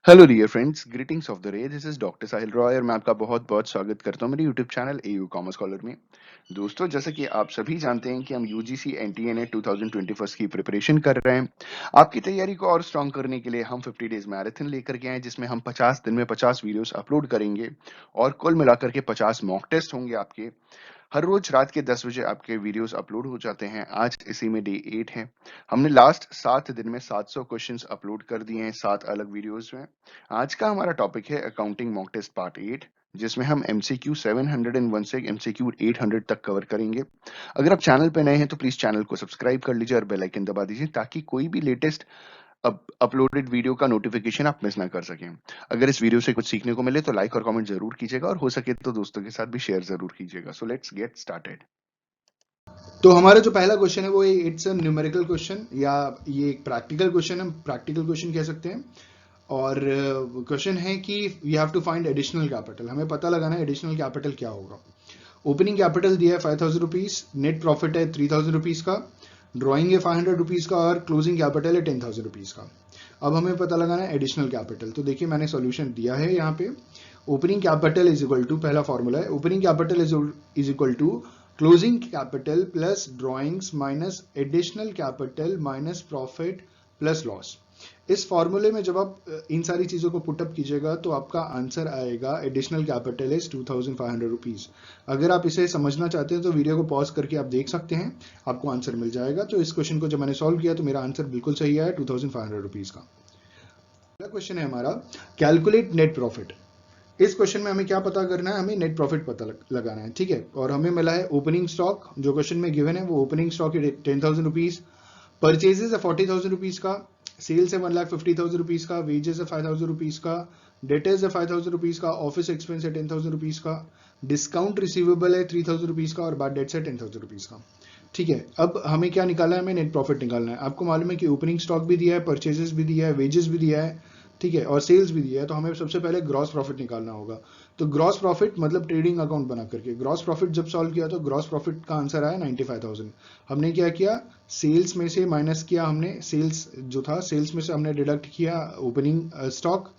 Hello dear friends, greetings of the day. This is doctor Sahil Roy और मैं आपका बहुत बहुत स्वागत करता हूं मेरे YouTube channel AU commerce scholar में। दोस्तों, जैसा कि आप सभी जानते हैं कि हम यूजीसी एनटीए 2021 की प्रिपरेशन कर रहे हैं। आपकी तैयारी को और स्ट्रांग करने के लिए हम 50 डेज मैराथन लेकर के आए, जिसमें हम 50 दिन में 50 वीडियोस अपलोड करेंगे और कुल मिलाकर के 50 मॉक टेस्ट होंगे आपके। हर रोज रात के 10 बजे आपके वीडियोस अपलोड हो जाते हैं। आज इसी में डे 8 है। हमने लास्ट 7 दिन में 700 क्वेश्चंस अपलोड कर दिए हैं 7 अलग वीडियोस में। आज का हमारा टॉपिक है अकाउंटिंग मॉक टेस्ट पार्ट 8, जिसमें हम एमसीक्यू 701 से एमसीक्यू 800 तक कवर करेंगे। अगर आप चैनल पे नए हैं तो प्लीज चैनल को सब्सक्राइब कर लीजिए और बेल आइकन दबा दीजिए, ताकि कोई भी लेटेस्ट अपलोडेड वीडियो का नोटिफिकेशन आप मिस ना कर सकें। अगर इस वीडियो से कुछ सीखने को मिले तो लाइक और कमेंट जरूर कीजिएगा और हो सके तो दोस्तों के साथ भी शेयर जरूर कीजिएगा। So let's get started. तो हमारा जो पहला क्वेश्चन है वो इट्स अ न्यूमेरिकल क्वेश्चन, या ये एक प्रैक्टिकल क्वेश्चन है, प्रैक्टिकल क्वेश्चन कह सकते हैं। और क्वेश्चन है कि we have to find additional capital. हमें पता लगाना है एडिशनल कैपिटल क्या होगा। ओपनिंग कैपिटल दिया है 5000 रुपीज, नेट प्रॉफिट है 3000 रुपीज का, ड्रॉइंग है 500 रुपीज का और क्लोजिंग कैपिटल है 10,000 रुपीज का। अब हमें पता लगाना है एडिशनल कैपिटल। तो देखिए मैंने सॉल्यूशन दिया है यहाँ पे। Opening capital is equal to, पहला फॉर्मूला है, opening capital is equal to closing capital plus drawings minus additional capital minus profit plus loss. इस फॉर्मूले में जब आप इन सारी चीजों को पुटअप कीजिएगा तो आपका आंसर आएगा एडिशनल कैपिटल इज 2500 रुपीज। अगर आप इसे समझना चाहते हैं तो वीडियो को पॉज करके आप देख सकते हैं, आपको आंसर मिल जाएगा। तो इस क्वेश्चन को जब मैंने सॉल्व किया तो मेरा आंसर बिल्कुल सही आया, 2500 रुपीज का। अगला क्वेश्चन है हमारा कैलकुलेट नेट प्रॉफिट। इस क्वेश्चन में हमें क्या पता करना है, हमें नेट प्रॉफिट पता लगाना है, ठीक है। और हमें मिला है ओपनिंग स्टॉक, जो क्वेश्चन में गिवन है वो ओपनिंग स्टॉक है 10,000 रुपीज, परचेजेस है 40,000 रुपीज का, सेल्स है 1,50,000 रुपीज का, वेजेस है 5,000 रुपीज का, डेटर्स है 5,000 रुपीज का, ऑफिस एक्सपेंस है 10,000 रुपीज का, डिस्काउंट रिसीवेबल है 3,000 रुपीज का और बाद डेट्स है 10,000 रुपीज का। ठीक है, अब हमें क्या निकालना है, हमें नेट प्रॉफिट निकालना है। आपको मालूम है कि ओपनिंग स्टॉक भी दिया है, परचेजेस भी दिया है, वेजेस भी दिया है, ठीक है, और सेल्स भी दिया है। तो हमें सबसे पहले ग्रॉस प्रॉफिट निकालना होगा। तो ग्रॉस प्रॉफिट मतलब ट्रेडिंग अकाउंट बना करके ग्रॉस प्रॉफिट जब सॉल्व किया तो ग्रॉस प्रॉफिट का आंसर आया 95,000। हमने क्या किया, सेल्स में से माइनस किया, हमने सेल्स जो था सेल्स में से हमने डिडक्ट किया ओपनिंग स्टॉक,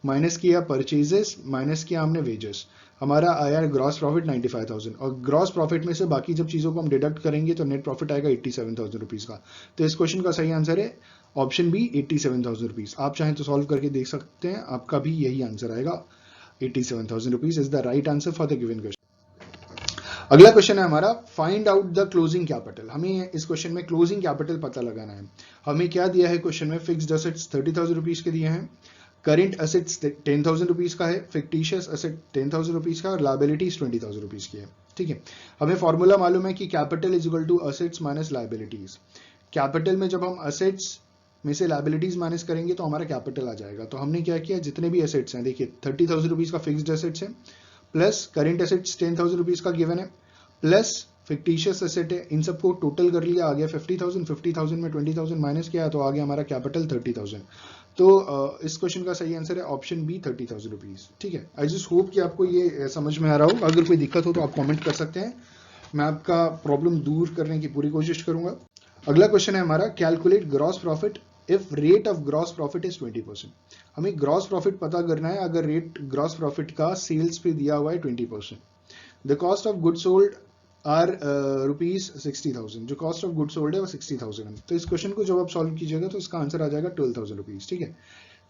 माइनस किया परचेजेस, माइनस किया हमने वेजेस, हमारा आया ग्रॉस प्रॉफिट 95,000। और ग्रॉस प्रॉफिट में से बाकी जब चीजों को हम डिडक्ट करेंगे तो नेट प्रॉफिट आएगा 87,000 रुपीज का। तो इस क्वेश्चन का सही आंसर है ऑप्शन बी, 87,000 रुपीज। आप चाहें तो सॉल्व करके देख सकते हैं, आपका भी यही आंसर आएगा, 87,000 rupees is the right answer for the given question. अगला क्वेश्चन है हमारा find out the closing capital. हमें इस क्वेश्चन में क्लोजिंग कैपिटल पता लगाना है। हमें क्या दिया है क्वेश्चन में, फिक्स्ड असेट्स 30,000 रुपीज के दिए हैं, करेंट असेट्स 10,000 रुपीज का है, फिक्टिशियस असेट 10,000 रुपीज का और लाइबिलिटीज 20,000 रुपीज की है, ठीक है। हमें फॉर्मूला मालूम है कि capital is equal to assets minus liabilities. Capital में जब हम असेट्स में से लाइबिलिटीज माइनस करेंगे तो हमारा कैपिटल आ जाएगा। तो हमने क्या किया, जितने भी असेट्स हैं, देखिए 30,000 रुपीज का फिक्स्ड असेट्स है, प्लस करेंट असेट्स 10,000 रुपीज का गिवन है, प्लस फिक्टिशियस एसेट है, इन सबको टोटल कर लिया, आ गया 50,000। 50,000 में 20,000 माइनस किया तो आ गया हमारा कैपिटल 30,000। तो इस क्वेश्चन का सही आंसर है ऑप्शन बी, 30,000 रुपीज, ठीक है। आई जस्ट होप कि आपको ये समझ में आ रहा हो। अगर कोई दिक्कत हो तो आप कमेंट कर सकते हैं, मैं आपका प्रॉब्लम दूर करने की पूरी कोशिश करूंगा। अगला क्वेश्चन है हमारा calculate gross profit if rate of gross profit is 20%। हमें ग्रॉस प्रॉफिट पता करना है अगर रेट ग्रॉस प्रॉफिट का सेल्स पे दिया हुआ है 20%। The cost of good sold are rupees 60,000। जो कॉस्ट ऑफ गुड सोल्ड है वो 60,000 है। तो इस क्वेश्चन को जब आप सॉल्व कीजिएगा तो इसका आंसर आ जाएगा 12,000 रुपीज, ठीक है।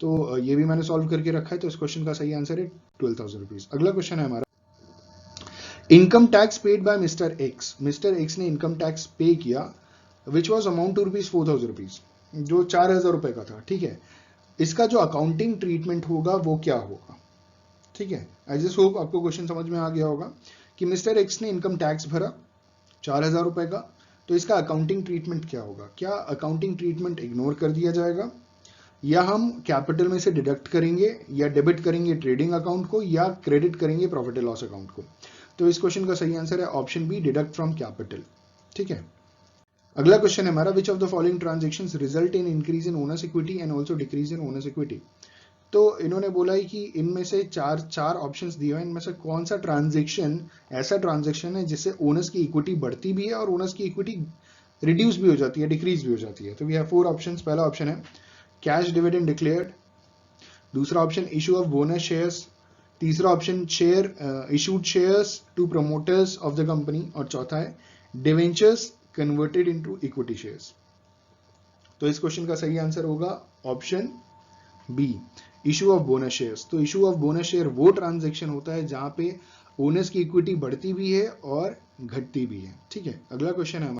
तो ये भी मैंने सॉल्व करके रखा है, तो इस क्वेश्चन का सही आंसर है 12,000 रुपीज। अगला क्वेश्चन है हमारा income tax paid by mister X. Mister X ने इनकम टैक्स पे किया which was amount to rupees 4,000 rupees, जो 4,000 रुपए का था, ठीक है। इसका जो अकाउंटिंग ट्रीटमेंट होगा वो क्या होगा, ठीक है। आई जस्ट होप आपको क्वेश्चन समझ में आ गया होगा कि मिस्टर एक्स ने इनकम टैक्स भरा 4,000 रुपए का, तो इसका अकाउंटिंग ट्रीटमेंट क्या होगा। क्या अकाउंटिंग ट्रीटमेंट इग्नोर कर दिया जाएगा, या हम कैपिटल में से डिडक्ट करेंगे, या डेबिट करेंगे ट्रेडिंग अकाउंट को, या क्रेडिट करेंगे प्रॉफिट एंड लॉस अकाउंट को। तो इस क्वेश्चन का सही आंसर है option B, deduct from capital, ठीक है। अगला क्वेश्चन है हमारा which of the following transactions result in increase in owners equity and also decrease in owners equity. तो इन्होंने बोला है कि इनमें से चार ऑप्शंस दिए हुए हैं, इनमें से कौन सा ट्रांजेक्शन ऐसा ट्रांजेक्शन है जिससे ओनर्स की इक्विटी बढ़ती भी है और ओनर्स की इक्विटी रिड्यूस भी हो जाती है, डिक्रीज भी हो जाती है। तो वी हैव 4 ऑप्शंस। पहला ऑप्शन है कैश डिविडेंड डिक्लेयर्ड, दूसरा option issue of bonus shares, तीसरा option share issued shares to promoters of the company, और चौथा है debentures converted into equity shares. तो इस क्वेश्चन का सही आंसर होगा option B, issue of bonus shares. तो इशू ऑफ बोनस शेयर वो ट्रांजैक्शन होता है जहां पे ओनर्स की इक्विटी बढ़ती भी है और घटती भी है। ठीक है, अगला क्वेश्चन है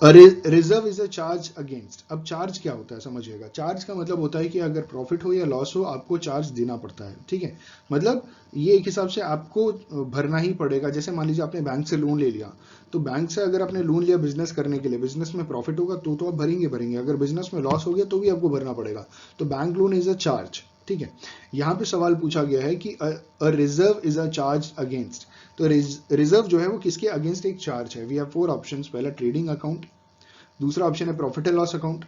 reserve is a charge against. अब चार्ज क्या होता है समझिएगा। चार्ज का मतलब होता है कि अगर प्रॉफिट हो या लॉस हो आपको चार्ज देना पड़ता है। ठीक है, मतलब ये एक हिसाब से आपको भरना ही पड़ेगा। जैसे मान लीजिए आपने बैंक से लोन ले लिया, तो बैंक से अगर आपने लोन लिया बिजनेस करने के लिए, बिजनेस में प्रॉफिट होगा तो आप भरेंगे, अगर बिजनेस में लॉस हो गया तो भी आपको भरना पड़ेगा। तो bank loan is a charge. ठीक है, यहाँ पे सवाल पूछा गया है कि reserve is a charge against. तो रिजर्व जो है वो किसके अगेंस्ट एक चार्ज है। We have 4 options. पहला ट्रेडिंग अकाउंट, दूसरा ऑप्शन है प्रॉफिट एंड लॉस अकाउंट,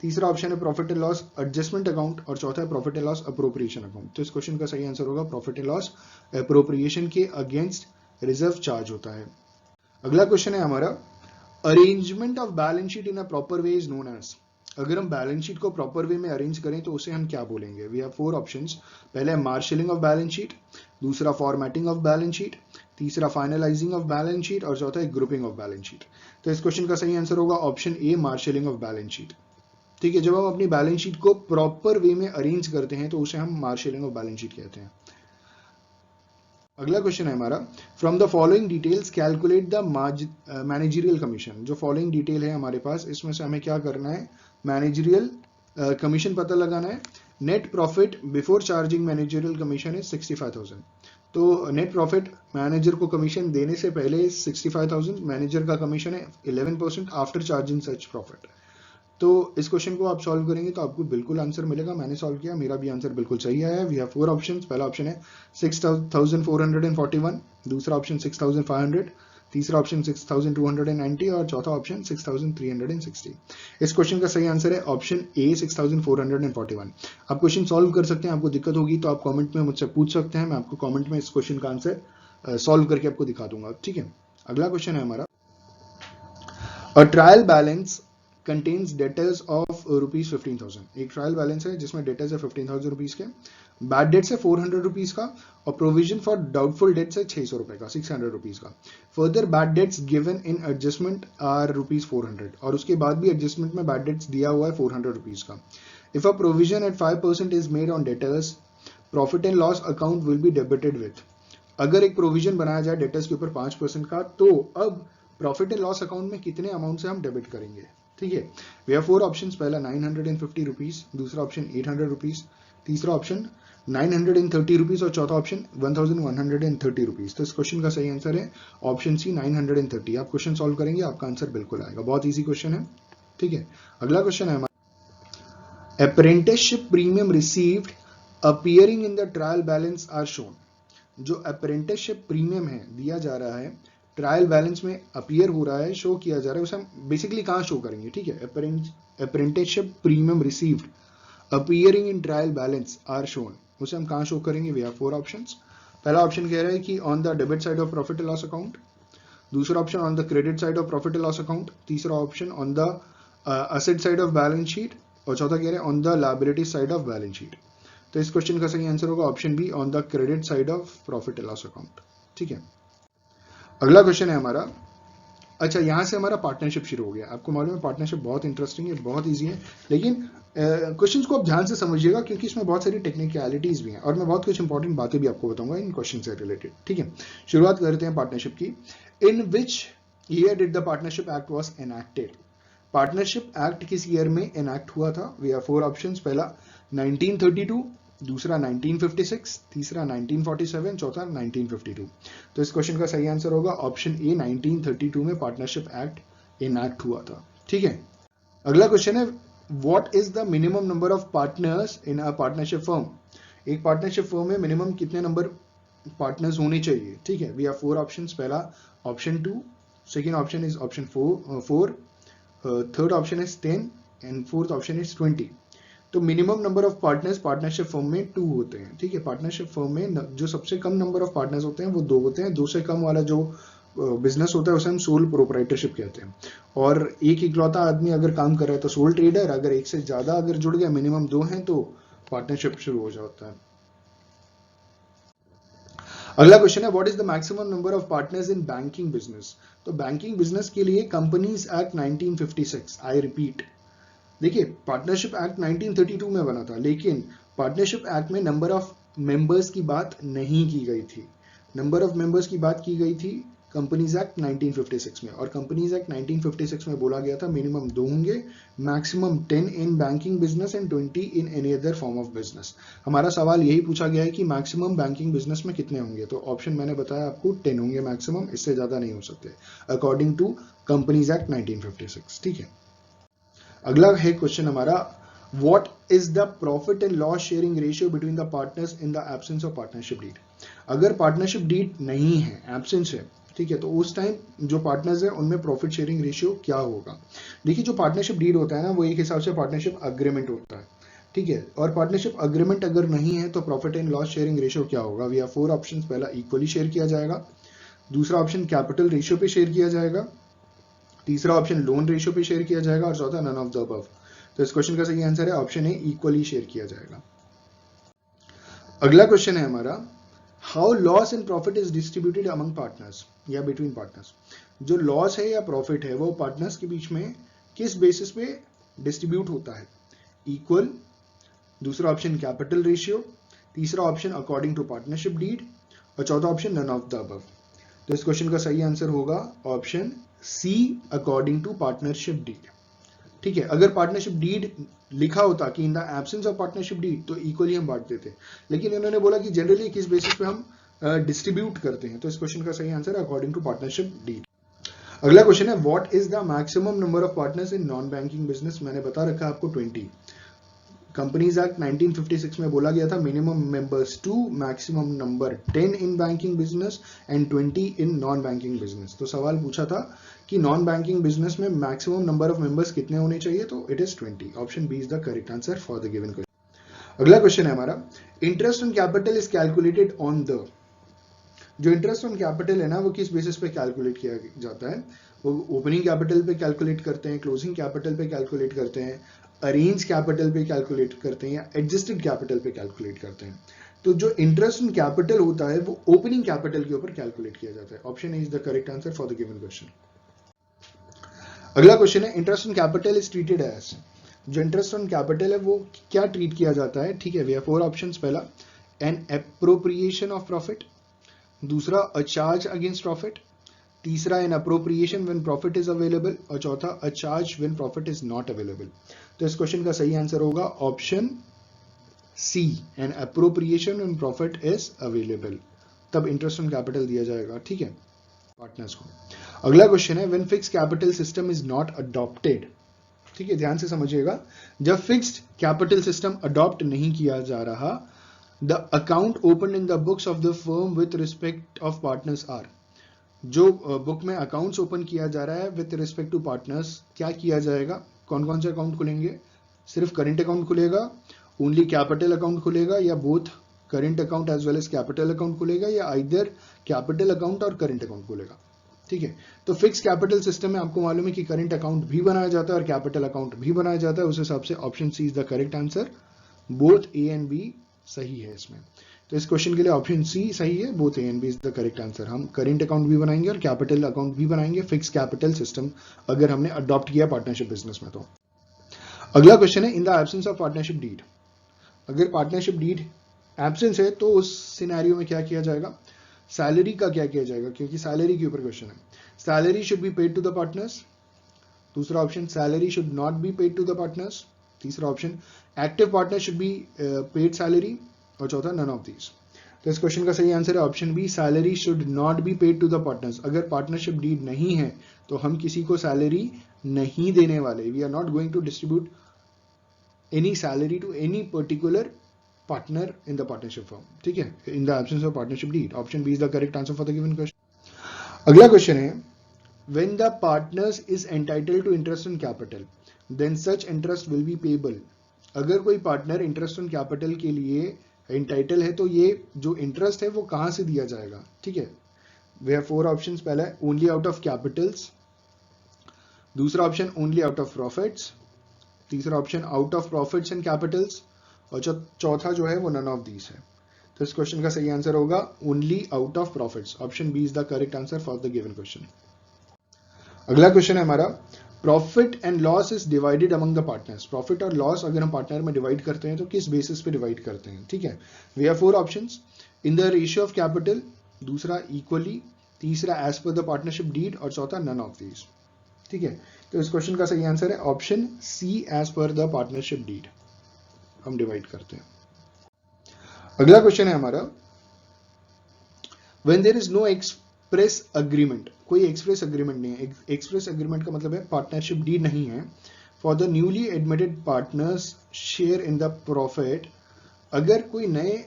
तीसरा ऑप्शन है profit and loss adjustment account, और चौथा है profit and loss appropriation account. तो इस क्वेश्चन का सही आंसर होगा प्रॉफिट एंड लॉस अप्रोप्रिएशन के अगेंस्ट रिजर्व चार्ज होता है। अगला क्वेश्चन है हमारा arrangement of balance sheet in a proper way is known as. अगर हम बैलेंस शीट को प्रॉपर वे में अरेंज करें तो उसे हम क्या बोलेंगे। We have 4 options. पहले है मार्शलिंग ऑफ बैलेंस शीट, दूसरा फॉर्मेटिंग ऑफ बैलेंस शीट, तीसरा फाइनलाइजिंग ऑफ बैलेंस शीट, और चौथा है ग्रुपिंग ऑफ बैलेंस शीट। तो इस क्वेश्चन का सही आंसर होगा option A, marshalling of balance sheet. ठीक है, जब हम अपनी बैलेंस शीट को प्रॉपर वे में अरेंज करते हैं तो उसे हम मार्शलिंग ऑफ बैलेंस शीट कहते हैं। अगला क्वेश्चन है हमारा from the following details calculate the managerial commission. जो फॉलोइंग डिटेल है हमारे पास, इसमें से हमें क्या करना है, मैनेजरियल कमीशन पता लगाना है। Net profit before charging managerial commission is 65,000। तो नेट प्रॉफिट मैनेजर को कमीशन देने से पहले 65,000, मैनेजर का कमीशन है 11% आफ्टर चार्जिंग सच प्रॉफिट। तो इस क्वेश्चन को आप सॉल्व करेंगे तो आपको बिल्कुल आंसर मिलेगा। मैंने सॉल्व किया, मेरा भी आंसर बिल्कुल सही आया है। We have 4 options. पहला ऑप्शन है 6,441, दूसरा ऑप्शन 6,500, तीसरा ऑप्शन 6,290 और चौथा ऑप्शन 6,360। इस क्वेश्चन का सही आंसर है ऑप्शन ए, 6,441। आप क्वेश्चन सॉल्व कर सकते हैं। आपको दिक्कत होगी तो आप कमेंट में मुझसे पूछ सकते हैं, मैं आपको कमेंट में इस क्वेश्चन का आंसर सॉल्व करके आपको दिखा दूंगा। ठीक है, अगला क्वेश्चन है हमारा a trial balance contains debtors of rupees 15,000। एक ट्रायल बैलेंस है जिसमें डेटर्स है 15,000 रुपीज के, बैड डेट्स है 400 रुपीज का, और प्रोविजन फॉर डाउटफुल डेट्स है 600 रुपए का, 600 रुपीज का। Further bad debts given in adjustment are rupees 400, और उसके बाद भी एडजस्टमेंट में बैड डेट्स दिया हुआ है 400 रुपीज का। If a provision at 5% is made on debtors, profit and loss account will be debited with. अगर एक प्रोविजन बनाया जाए डेटर्स के ऊपर 5% का, तो अब प्रॉफिट एंड लॉस अकाउंट में कितने अमाउंट से हम डेबिट करेंगे। ठीक है, वी हैव 4 ऑप्शंस। पहला 950 रुपीज, दूसरा ऑप्शन 800 रुपीज, तीसरा ऑप्शन 930 रुपीज और चौथा ऑप्शन 1130 रुपीज। तो इस क्वेश्चन का सही आंसर है ऑप्शन सी, 930। आप क्वेश्चन सॉल्व करेंगे आपका आंसर बिल्कुल आएगा, बहुत ईजी क्वेश्चन है। ठीक है, अगला क्वेश्चन है हमारा apprenticeship premium received appearing in the trial balance are shown. जो अप्रेंटिसशिप प्रीमियम है दिया जा रहा है, ट्रायल बैलेंस में अपीयर हो रहा है, शो किया जा रहा है, उसे हम बेसिकली कहां शो करेंगे। ठीक है, apprenticeship premium received appearing in trial balance are shown, उसे हम कहां शो करेंगे। We have 4 options. पहला ऑप्शन कह रहा है कि on the debit side of profit and loss account, दूसरा option on the credit side of profit and loss account, तीसरा option on the asset side of balance sheet, और चौथा कह रहे हैं on the liability side of balance sheet. तो इस question का सही आंसर होगा option B, on the credit side of profit and loss account. ठीक है, अगला क्वेश्चन है हमारा, अच्छा यहां से हमारा पार्टनरशिप शुरू हो गया। आपको मालूम है पार्टनरशिप बहुत इंटरेस्टिंग है, बहुत इजी है, लेकिन क्वेश्चंस को आप ध्यान से समझिएगा क्योंकि इसमें बहुत सारी टेक्निकलिटीज भी हैं और मैं बहुत कुछ इंपॉर्टेंट बातें भी आपको बताऊंगा इन क्वेश्चन से रिलेटेड। ठीक है, शुरुआत करते हैं पार्टनरशिप की। In which year did the partnership act was enacted. Partnership act किस ईयर में एनैक्ट हुआ था। We have 4 options. पहला 1932, दूसरा 1956, तीसरा 1947, चौथा 1952। तो इस क्वेश्चन का सही आंसर होगा ऑप्शन ए, 1932 में पार्टनरशिप एक्ट इनैक्ट हुआ था। ठीक है, अगला क्वेश्चन है what is the minimum number of partners in a partnership firm. एक पार्टनरशिप फर्म में मिनिमम कितने नंबर पार्टनर्स होने चाहिए। ठीक है, वी हैव 4 ऑप्शंस। पहला option 2, second option is option 4, third option is 10 and fourth option is 20। तो minimum number of partners partnership firm में 2 होते हैं। ठीक है, पार्टनरशिप फर्म में जो सबसे कम नंबर ऑफ पार्टनर्स होते हैं वो 2 होते हैं। 2 से कम वाला जो बिजनेस होता है उसे हम सोल प्रोप्राइटरशिप कहते हैं। और एक इकलौता आदमी अगर काम कर रहा है तो सोल ट्रेडर, अगर एक से ज्यादा अगर जुड़ गया, मिनिमम 2 हैं तो पार्टनरशिप शुरू हो जाता है। अगला क्वेश्चन है what is the maximum number of partners in banking business. तो बैंकिंग बिजनेस के लिए कंपनीज एक्ट 1956, आई रिपीट, देखिए पार्टनरशिप एक्ट 1932 में बना था, लेकिन पार्टनरशिप एक्ट में नंबर ऑफ मेंबर्स की बात नहीं की गई थी। नंबर ऑफ मेंबर्स की बात की गई थी कंपनीज एक्ट 1956 में, और कंपनीज एक्ट 1956 में बोला गया था मिनिमम 2 होंगे, maximum 10 in banking business and 20 in any other form of business. हमारा सवाल यही पूछा गया है कि मैक्सिमम बैंकिंग बिजनेस में कितने होंगे, तो ऑप्शन मैंने बताया आपको 10 होंगे मैक्सिमम, इससे ज्यादा नहीं हो सकते अकॉर्डिंग टू कंपनीज एक्ट 1956। ठीक है, अगला है क्वेश्चन हमारा what is the profit and loss sharing ratio between the partners in the absence of partnership deed. अगर पार्टनरशिप डीड नहीं है, एब्सेंस है, ठीक है, तो उस टाइम जो पार्टनर्स है उनमें प्रॉफिट शेयरिंग रेशियो क्या होगा। देखिए जो पार्टनरशिप डीड होता है ना, वो एक हिसाब से पार्टनरशिप अग्रीमेंट होता है, ठीक है, और पार्टनरशिप अग्रीमेंट अगर नहीं है तो profit and loss sharing ratio क्या होगा। वी हैव 4 ऑप्शंस, पहला इक्वली शेयर किया जाएगा, दूसरा ऑप्शन कैपिटल रेशियो पे शेयर किया जाएगा, तीसरा ऑप्शन लोन रेशियो पे शेयर किया जाएगा, और चौथा नन ऑफ द अबव। तो इस क्वेश्चन का सही आंसर है ऑप्शन ए, इक्वली शेयर किया जाएगा। अगला क्वेश्चन है हमारा how loss and profit is distributed among partners या बिटवीन पार्टनर्स। जो लॉस है या प्रॉफिट है वो पार्टनर्स के बीच में किस बेसिस पे डिस्ट्रीब्यूट होता है, इक्वल, दूसरा ऑप्शन कैपिटल रेशियो, तीसरा option according to partnership deed, और चौथा option none of the above. तो इस क्वेश्चन का सही आंसर होगा option C, according to partnership deed. ठीक है, अगर पार्टनरशिप डीड लिखा होता कि in the absence of partnership deed तो इक्वली हम बांटते थे, लेकिन इन्होंने बोला कि जनरली किस बेसिस पे हम डिस्ट्रीब्यूट करते हैं, तो इस क्वेश्चन का सही आंसर है अकॉर्डिंग टू पार्टनरशिप डीड। अगला क्वेश्चन है what is the maximum number of partners in non banking business. मैंने बता रखा है आपको 20। कंपनीज एक्ट 1956 में बोला गया था minimum members 2, maximum number 10 in banking business and 20 in non banking business. तो सवाल पूछा था कि नॉन बैंकिंग बिजनेस में मैक्सिमम नंबर ऑफ मेंबर्स कितने होने चाहिए, तो it is 20। Option B is the correct answer for the given question. अगला क्वेश्चन है हमारा interest on capital is calculated on the. जो इंटरेस्ट ऑन कैपिटल है ना, वो किस बेसिस पे कैलकुलेट किया जाता है, वो ओपनिंग कैपिटल पे कैलकुलेट करते हैं, क्लोजिंग कैपिटल पे कैलकुलेट करते हैं, अरेंज कैपिटल पे कैलकुलेट करते हैं, या एडजस्टेड कैपिटल पे कैलकुलेट करते हैं। तो जो इंटरेस्ट ऑन कैपिटल होता है वो ओपनिंग कैपिटल के ऊपर कैलकुलेट किया जाता है। Option A is the correct answer for the given question. अगला क्वेश्चन है interest on capital is treated as. जो इंटरेस्ट ऑन कैपिटल है वो क्या ट्रीट किया जाता है, ठीक है, वी हैव 4 ऑप्शंस, पहला एन एप्रोप्रिएशन ऑफ प्रॉफिट, दूसरा अ चार्ज अगेंस्ट प्रॉफिट, तीसरा an appropriation when profit is available, और चौथा a charge when profit is not available. तो इस क्वेश्चन का सही आंसर होगा option C, an appropriation when profit is available, तब इंटरेस्ट ऑन कैपिटल दिया जाएगा, ठीक है, पार्टनर्स को। अगला क्वेश्चन है when fixed capital system is not adopted. ठीक है, ध्यान से समझिएगा, जब फिक्स्ड कैपिटल सिस्टम अडॉप्ट नहीं किया जा रहा, the account open in the books of the firm with respect of partners are. जो बुक में अकाउंट्स ओपन किया जा रहा है विथ रिस्पेक्ट टू पार्टनर्स, क्या किया जाएगा, कौन कौन से अकाउंट खुलेंगे, सिर्फ करेंट अकाउंट खुलेगा, ओनली कैपिटल अकाउंट खुलेगा, या both current account as well as capital account खुलेगा, या आइदर कैपिटल अकाउंट और करेंट अकाउंट खुलेगा। ठीक है, तो फिक्स कैपिटल सिस्टम में आपको मालूम है कि करेंट अकाउंट भी बनाया जाता है और कैपिटल अकाउंट भी बनाया जाता है, उस हिसाब से option C is the correct answer. Both A and B सही है इसमें, तो इस क्वेश्चन के लिए ऑप्शन सी सही है, both A and B is the correct answer. हम करेंट अकाउंट भी बनाएंगे और कैपिटल अकाउंट भी बनाएंगे फिक्स कैपिटल सिस्टम अगर हमने अडॉप्ट किया पार्टनरशिप बिजनेस में। तो अगला क्वेश्चन है in the absence of partnership deed. अगर पार्टनरशिप डीड एब्सेंस है तो उस सिनेरियो में क्या किया जाएगा, सैलरी का क्या किया जाएगा, क्योंकि सैलरी के ऊपर क्वेश्चन है। Salary should be paid to the partners, दूसरा option salary should not be paid to the partners, तीसरा option active partner should be paid salary, और चौथा नन ऑफ दीज। तो इस क्वेश्चन का सही आंसर है option B, salary should not be paid to the partners. अगर partnership deed नहीं है तो हम किसी को सैलरी नहीं देने वाले, we are not going to distribute any salary to any particular partner in the partnership firm, ठीक है, in the absence of partnership deed. Option B is the correct answer for the given question. अगला question है when the partners is entitled to interest on capital then such interest will be payable. अगर कोई partner interest on capital के लिए entitle है तो ये जो इंटरेस्ट है वो कहां से दिया जाएगा, ठीक है, वे हैव 4 ऑप्शंस, पहला है ओनली आउट ऑफ कैपिटल्स, दूसरा option only out of profits, तीसरा option out of profits and capitals, और चौथा जो है वो नन ऑफ दीज है। तो इस क्वेश्चन का सही आंसर होगा only out of profits. Option B is the correct answer for the given question. अगला क्वेश्चन है हमारा, profit and loss is divided among the partners. Profit और लॉस अगर हम पार्टनर में डिवाइड करते हैं तो किस बेसिस पे डिवाइड करते हैं? ठीक है, we have 4 options, in the ratio of capital, दूसरा इक्वली, तीसरा as per the partnership deed और चौथा नन ऑफ दीज। ठीक है, तो इस क्वेश्चन का सही आंसर है option C, as per the partnership deed हम डिवाइड करते हैं। अगला क्वेश्चन है हमारा, when there is no express agreement, कोई एक्सप्रेस अग्रीमेंट नहीं है, एक्सप्रेस अग्रीमेंट का मतलब है पार्टनरशिप डीड नहीं है, for the newly admitted partners share in the profit, अगर कोई नए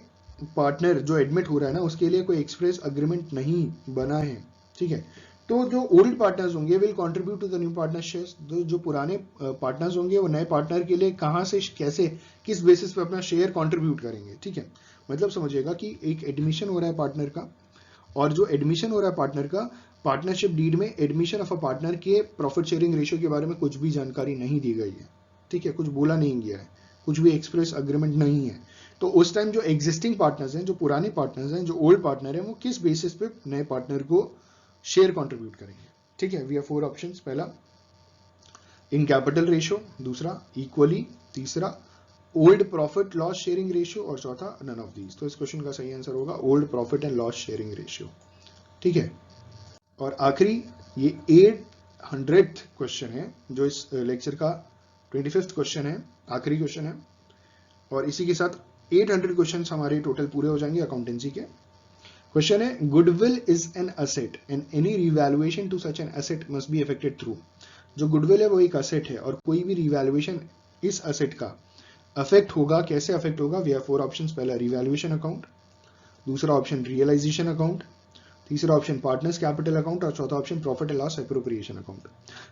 पार्टनर जो एडमिट हो रहा है ना उसके लिए कोई एक्सप्रेस अग्रीमेंट नहीं बना है, ठीक है, तो जो ओल्ड पार्टनर्स होंगे will contribute to the new partnerships, जो पुराने पार्टनर्स होंगे वो नए पार्टनर के लिए कहां से कैसे किस बेसिस पे अपना शेयर कंट्रीब्यूट करेंगे। ठीक है, मतलब समझिएगा कि एक एडमिशन हो रहा है पार्टनर का, और जो एडमिशन हो रहा है पार्टनर का, पार्टनरशिप डीड में एडमिशन ऑफ अ पार्टनर के प्रॉफिट शेयरिंग रेशियो के बारे में कुछ भी जानकारी नहीं दी गई है। ठीक है, कुछ बोला नहीं गया है, कुछ भी एक्सप्रेस अग्रीमेंट नहीं है। तो उस टाइम जो एग्जिस्टिंग पार्टनर्स हैं, जो पुराने पार्टनर्स हैं, जो ओल्ड पार्टनर हैं, वो किस बेसिस पे नए पार्टनर को शेयर कंट्रीब्यूट करेंगे। ठीक है, वी हैव 4 ऑप्शंस, पहला इन कैपिटल रेशियो, दूसरा इक्वली, तीसरा old profit loss sharing ratio और चौथा नन ऑफ दीज। तो इस क्वेश्चन का सही आंसर होगा old profit and loss sharing ratio. ठीक है, और आखिरी ये 800th क्वेश्चन है जो इस लेक्चर का 25th क्वेश्चन है, आखिरी क्वेश्चन है, और इसी के साथ 800 क्वेश्चंस हमारे टोटल पूरे हो जाएंगे अकाउंटेंसी के। क्वेश्चन है, goodwill is an asset and any revaluation to such an asset must be effected through. जो गुडविल है वो एक असेट है और कोई भी रिवैल्यूएशन इस असेट का अफेक्ट होगा, कैसे अफेक्ट होगा? वी हैव 4 ऑप्शंस, पहला रिवैल्यूएशन अकाउंट, दूसरा ऑप्शन रियलाइजेशन अकाउंट, तीसरा ऑप्शन पार्टनर्स कैपिटल अकाउंट और चौथा option profit and loss appropriation account.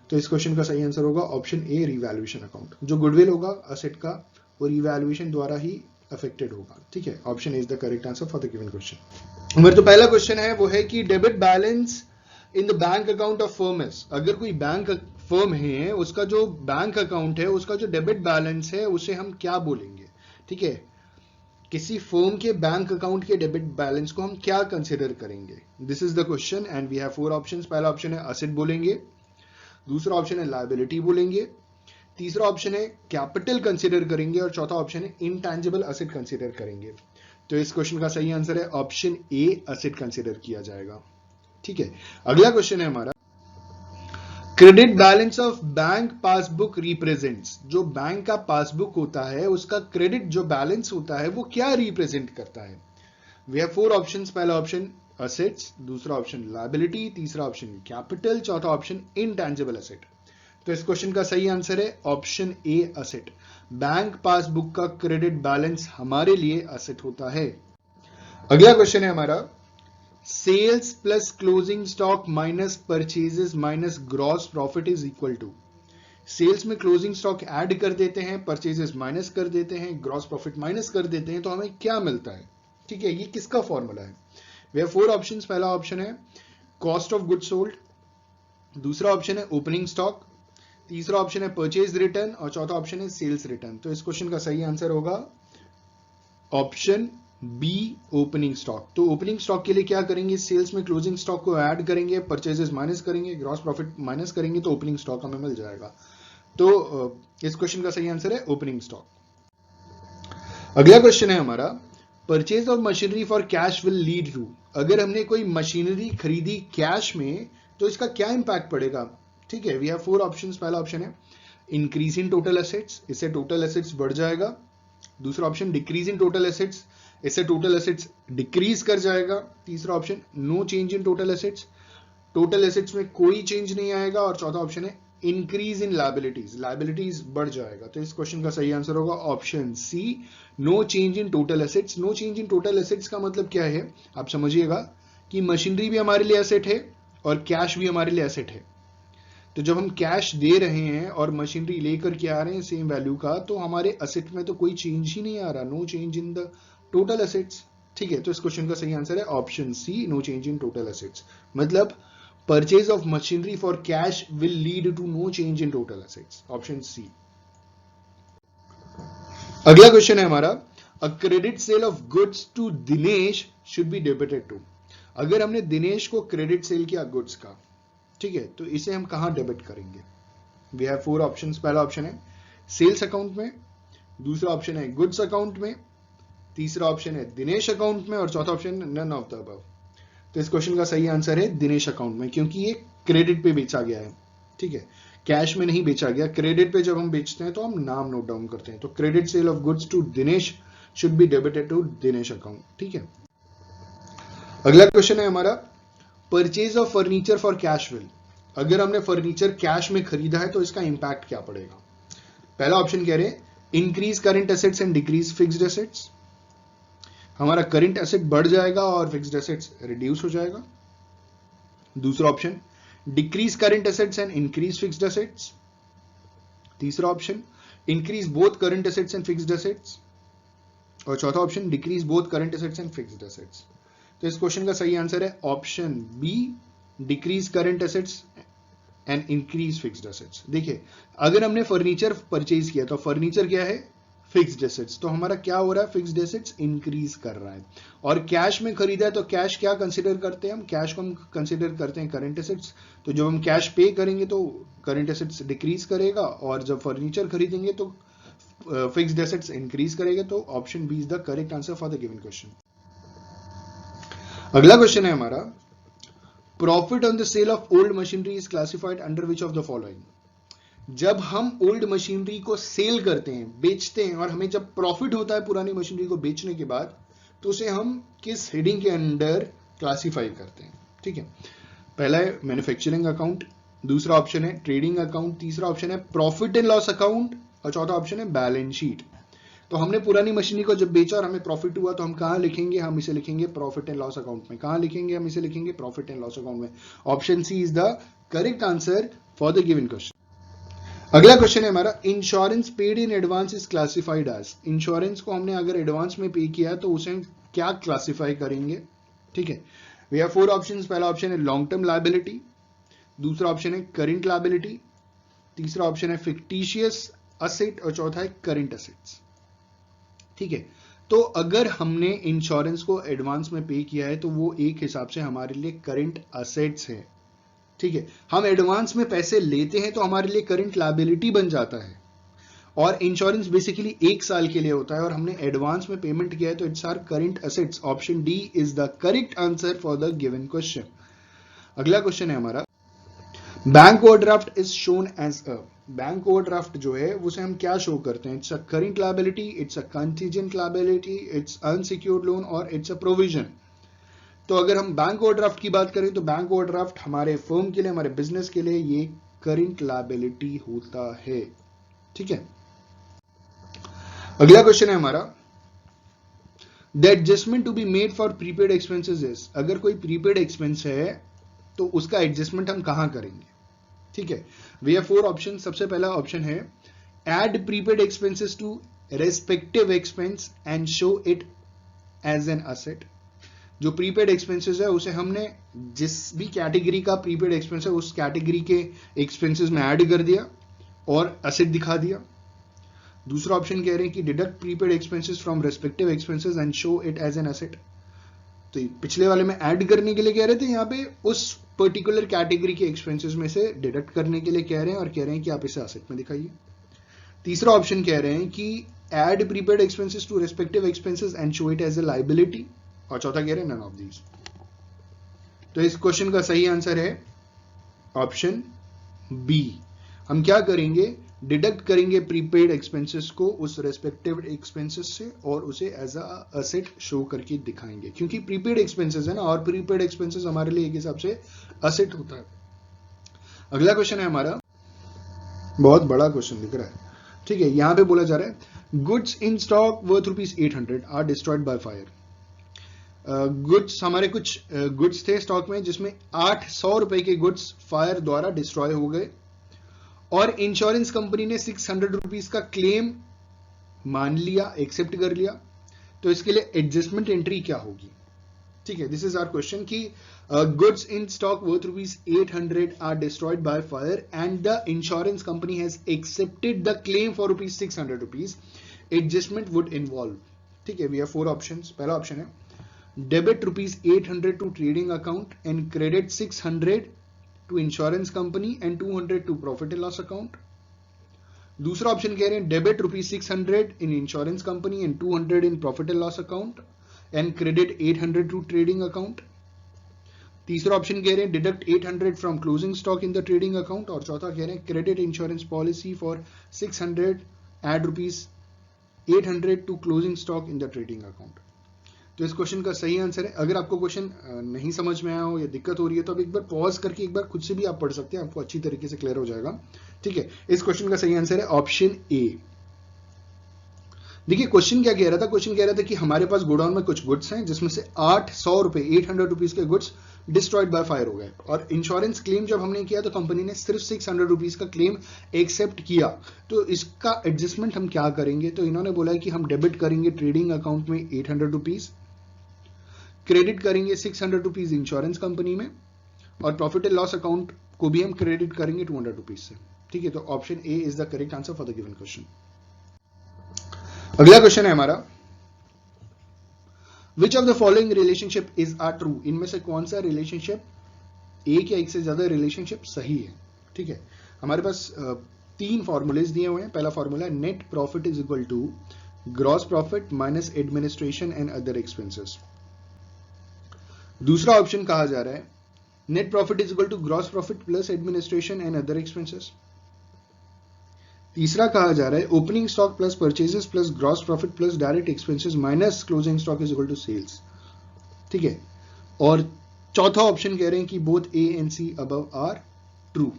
तो इस क्वेश्चन का सही आंसर होगा ऑप्शन ए, रिवैल्यूएशन अकाउंट। जो गुडविल होगा असेट का वो रिवैल्यूएशन द्वारा ही अफेक्टेड होगा। ठीक है, option A is the correct answer for the given question. हमारा जो पहला क्वेश्चन है वो है कि debit balance in the bank account of firm is. अगर कोई बैंक फर्म है उसका जो बैंक अकाउंट है उसका जो डेबिट बैलेंस है उसे हम क्या बोलेंगे? ठीक है, किसी फर्म के बैंक अकाउंट के डेबिट बैलेंस को हम क्या कंसिडर करेंगे? This is the question and we have 4 options. पहला ऑप्शन है असेट बोलेंगे, दूसरा ऑप्शन है लायबिलिटी बोलेंगे, तीसरा ऑप्शन है कैपिटल कंसिडर करेंगे और चौथा ऑप्शन है इंटैंजिबल असेट कंसिडर करेंगे। तो इस क्वेश्चन का सही आंसर है ऑप्शन ए, असेट कंसिडर किया जाएगा। ठीक है, अगला क्वेश्चन है हमारा, credit balance of bank passbook represents. जो बैंक का पासबुक होता है उसका क्रेडिट जो बैलेंस होता है वो क्या रिप्रेजेंट करता है? वी हैव 4 ऑप्शंस, पहला ऑप्शन असेट्स, दूसरा ऑप्शन लायबिलिटी, तीसरा ऑप्शन कैपिटल, चौथा ऑप्शन इनटैंजिबल असेट। तो इस क्वेश्चन का सही आंसर है option A, asset. Bank passbook का क्रेडिट बैलेंस हमारे लिए असेट होता है। अगला क्वेश्चन है हमारा, sales plus closing stock minus purchases minus gross profit is equal to. Sales में क्लोजिंग स्टॉक ऐड कर देते हैं, परचेजेस माइनस कर देते हैं, ग्रॉस प्रॉफिट माइनस कर देते हैं, तो हमें क्या मिलता है? ठीक है, ये किसका फॉर्मूला है? वे हैव 4 ऑप्शंस। पहला ऑप्शन है कॉस्ट ऑफ गुड सोल्ड, दूसरा ऑप्शन है ओपनिंग स्टॉक, तीसरा ऑप्शन है परचेज रिटर्न और चौथा ऑप्शन है सेल्स रिटर्न। तो इस क्वेश्चन का सही आंसर होगा ऑप्शन बी, ओपनिंग स्टॉक। तो ओपनिंग स्टॉक के लिए क्या करेंगे? सेल्स में क्लोजिंग स्टॉक को ऐड करेंगे, परचेजेस माइनस करेंगे, ग्रॉस प्रॉफिट माइनस करेंगे, तो ओपनिंग स्टॉक हमें मिल जाएगा। तो इस क्वेश्चन का सही आंसर है ओपनिंग स्टॉक। अगला क्वेश्चन है हमारा, purchase of machinery for cash will lead to. अगर हमने कोई मशीनरी खरीदी कैश में तो इसका क्या इंपैक्ट पड़ेगा? ठीक है, वी हैव 4 ऑप्शंस। पहला ऑप्शन है इंक्रीज इन टोटल एसेट्स, इससे टोटल एसेट्स बढ़ जाएगा। दूसरा option decrease in total assets, इससे टोटल एसेट्स डिक्रीज कर जाएगा। तीसरा option no change in total assets, total assets में कोई चेंज नहीं आएगा। और चौथा ऑप्शन है इंक्रीज इन लायबिलिटीज, लायबिलिटीज बढ़ जाएगा। तो इस क्वेश्चन का सही आंसर होगा option C, no change in total assets. No change in total assets का मतलब क्या है? आप समझिएगा कि मशीनरी भी हमारे लिए एसेट है और कैश भी हमारे लिए एसेट है। तो जब हम कैश दे रहे हैं और मशीनरी लेकर के आ रहे हैं सेम वैल्यू का, तो हमारे एसेट में तो कोई चेंज ही नहीं आ रहा, no change in the total assets. ठीक है, तो इस क्वेश्चन का सही आंसर है option C, no change in total assets. मतलब purchase of machinery for cash will lead to no change in total assets, option C. अगला क्वेश्चन है हमारा, a credit sale of goods to Dinesh should be debited to. अगर हमने दिनेश को credit sale किया goods का, ठीक है, तो इसे हम कहां डेबिट करेंगे? We have 4 options. पहला ऑप्शन है सेल्स अकाउंट में, दूसरा ऑप्शन है गुड्स अकाउंट में, तीसरा ऑप्शन है दिनेश अकाउंट में, और चौथा option none of the above. तो इस क्वेश्चन का सही आंसर है दिनेश अकाउंट में, क्योंकि ये क्रेडिट पे बेचा गया है, ठीक है, कैश में नहीं बेचा गया। क्रेडिट पे जब हम बेचते हैं तो हम नाम नोट डाउन करते हैं। तो credit sale of goods to Dinesh should be debited to Dinesh account, ठीक है। अगला क्वेश्चन है हमारा, purchase of furniture for cash will. अगर हमने फर्नीचर कैश में खरीदा है तो इसका इंपैक्ट क्या पड़ेगा? पहला ऑप्शन कह रहे हैं increase current assets and decrease fixed assets. हमारा करंट एसेट बढ़ जाएगा और फिक्स्ड एसेट्स रिड्यूस हो जाएगा। दूसरा option decrease current assets and increase fixed assets. तीसरा option increase both current assets and fixed assets. और चौथा option decrease both current assets and fixed assets. तो इस क्वेश्चन का सही आंसर है option B, decrease current assets and increase fixed assets. देखिए, अगर हमने फर्नीचर परचेज किया तो फर्नीचर क्या है? Fixed assets. तो हमारा क्या हो रहा है? फिक्स्ड एसेट्स इंक्रीज कर रहा है। और कैश में खरीदा है तो कैश क्या कंसीडर करते हैं हम? कैश को हम कंसीडर करते हैं करंट एसेट्स। तो जब हम कैश पे करेंगे तो करंट एसेट्स डिक्रीज करेगा, और जब फर्नीचर खरीदेंगे तो फिक्स्ड एसेट्स इंक्रीज करेगा। तो option B is the correct answer for the given question. अगला क्वेश्चन है हमारा, profit on the sale of old machinery is classified under which of the following. जब हम ओल्ड मशीनरी को सेल करते हैं, बेचते हैं, और हमें जब प्रॉफिट होता है पुरानी मशीनरी को बेचने के बाद, तो उसे हम किस हेडिंग के अंडर क्लासिफाई करते हैं? ठीक है, पहला है मैन्युफैक्चरिंग अकाउंट, दूसरा ऑप्शन है ट्रेडिंग अकाउंट, तीसरा ऑप्शन है प्रॉफिट एंड लॉस अकाउंट, और चौथा ऑप्शन है बैलेंस शीट। तो हमने पुरानी मशीनरी को जब बेचा और हमें प्रॉफिट हुआ तो हम कहां लिखेंगे? हम इसे लिखेंगे प्रॉफिट एंड लॉस अकाउंट में। कहां लिखेंगे? हम इसे लिखेंगे प्रॉफिट एंड लॉस अकाउंट में। Option C is the correct answer for the given question. अगला क्वेश्चन है हमारा, insurance paid in advance is classified as. Insurance को हमने अगर एडवांस में पे किया तो उसे हम क्या क्लासिफाई करेंगे? ठीक है, वी हैव 4 ऑप्शंस। पहला ऑप्शन है लॉन्ग टर्म लायबिलिटी, दूसरा ऑप्शन है करंट लायबिलिटी, तीसरा ऑप्शन है फिक्टिशियस असेट, और चौथा है करंट असेट्स। ठीक है, तो अगर हमने इंश्योरेंस को एडवांस में पे किया है तो वो एक हिसाब से हमारे लिए करंट असेट्स है। ठीक है, हम एडवांस में पैसे लेते हैं तो हमारे लिए करंट लायबिलिटी बन जाता है, और इंश्योरेंस बेसिकली 1 साल के लिए होता है, और हमने एडवांस में पेमेंट किया है तो it's are current assets. Option D is the correct answer for the given question. अगला क्वेश्चन है हमारा, bank overdraft is shown as a. Bank overdraft जो है उसे हम क्या शो करते हैं? It's a current liability, it's a contingent liability, it's unsecured loan, और इट्स अ प्रोविजन। तो अगर हम बैंक ओवरड्राफ्ट की बात करें तो बैंक ओवरड्राफ्ट हमारे फर्म के लिए, हमारे बिजनेस के लिए ये करंट लायबिलिटी होता है। ठीक है, अगला क्वेश्चन है हमारा, the adjustment to be made for prepaid expenses is. अगर कोई प्रीपेड एक्सपेंस है तो उसका एडजस्टमेंट हम कहां करेंगे? ठीक है, वी हैव 4 ऑप्शन। सबसे पहला ऑप्शन है add prepaid expenses to respective expense and show it as an asset. जो प्रीपेड एक्सपेंसेस है उसे हमने जिस भी कैटेगरी का प्रीपेड एक्सपेंस है उस कैटेगरी के एक्सपेंसेस में ऐड कर दिया और असेट दिखा दिया। दूसरा ऑप्शन कह रहे हैं कि deduct prepaid expenses from respective expenses and show it as an asset. तो पिछले वाले में ऐड करने के लिए कह रहे थे, यहाँ पे उस पर्टिकुलर कैटेगरी के एक्सपेंसेस में से डिडक्ट करने के लिए कह रहे हैं, और कह रहे हैं कि आप इसे असेट में दिखाइए। तीसरा ऑप्शन कह रहे हैं कि add prepaid expenses to respective expenses and show it as a liability, और चौथा कह रहे हैं नन ऑफ दीज। तो इस क्वेश्चन का सही आंसर है ऑप्शन बी। हम क्या करेंगे? डिडक्ट करेंगे प्रीपेड एक्सपेंसेस को उस रेस्पेक्टिव एक्सपेंसेस से और उसे एज अ असेट शो करके दिखाएंगे, क्योंकि प्रीपेड एक्सपेंसेस है ना, और प्रीपेड एक्सपेंसेस हमारे लिए एक हिसाब से असेट होता है। अगला क्वेश्चन है हमारा, बहुत बड़ा क्वेश्चन दिख रहा है। ठीक है, यहां पे बोला जा रहा है goods in stock worth ₹800 are destroyed by fire. Goods, हमारे कुछ गुड्स थे स्टॉक में जिसमें 800 रुपए के गुड्स फायर द्वारा डिस्ट्रॉय हो गए, और इंश्योरेंस कंपनी ने 600 रुपीज का क्लेम मान लिया, एक्सेप्ट कर लिया। तो इसके लिए एडजस्टमेंट एंट्री क्या होगी? ठीक है, दिस इज आवर क्वेश्चन कि goods in stock worth ₹800 are destroyed by fire and the insurance company has accepted the claim for ₹600। Adjustment would involve. ठीक है, वी हैव 4 ऑप्शंस। पहला ऑप्शन है debit ₹800 to trading account and credit 600 to insurance company and 200 to profit and loss account. दूसरा option कह रहे हैं debit ₹600 in insurance company and 200 in profit and loss account and credit 800 to trading account. तीसरा option कह रहे हैं deduct 800 from closing stock in the trading account. और चौथा कह रहे हैं credit insurance policy for 600 add ₹800 to closing stock in the trading account. तो इस क्वेश्चन का सही आंसर है, अगर आपको क्वेश्चन नहीं समझ में आया हो या दिक्कत हो रही है तो आप एक बार पॉज करके एक बार खुद से भी आप पढ़ सकते हैं, आपको अच्छी तरीके से क्लियर हो जाएगा। ठीक है, इस क्वेश्चन का सही आंसर है ऑप्शन ए। देखिए क्वेश्चन क्या कह रहा था, क्वेश्चन कह रहा था कि हमारे पास गोडाउन में कुछ गुड्स हैं जिसमें से 800 रुपीज के गुड्स डिस्ट्रॉयड बाय फायर हो गए, और इंश्योरेंस क्लेम जब हमने किया तो कंपनी ने सिर्फ 600 रुपीज का क्लेम एक्सेप्ट किया। तो इसका एडजस्टमेंट हम क्या करेंगे, तो इन्होंने बोला है कि हम डेबिट करेंगे ट्रेडिंग अकाउंट में 800 रुपीज, क्रेडिट करेंगे 600 रुपीज इंश्योरेंस कंपनी में, और प्रॉफिट एंड लॉस अकाउंट को भी हम क्रेडिट करेंगे 200 रुपीज से। ठीक है, तो option A is the correct answer for the given question. अगला क्वेश्चन है हमारा which of the following relationship is are true. इनमें से कौन सा रिलेशनशिप एक या एक से ज्यादा रिलेशनशिप सही है। ठीक है, हमारे पास 3 फॉर्मूलेज दिए हुए हैं। पहला formula net profit is equal to gross profit minus administration and other expenses. दूसरा ऑप्शन कहा जा रहा है net profit is equal to gross profit plus administration and other expenses. तीसरा कहा जा रहा है opening stock plus purchases plus gross profit plus direct expenses minus closing stock is equal to sales. ठीक है, और चौथा ऑप्शन कह रहे हैं कि both A and C above are true.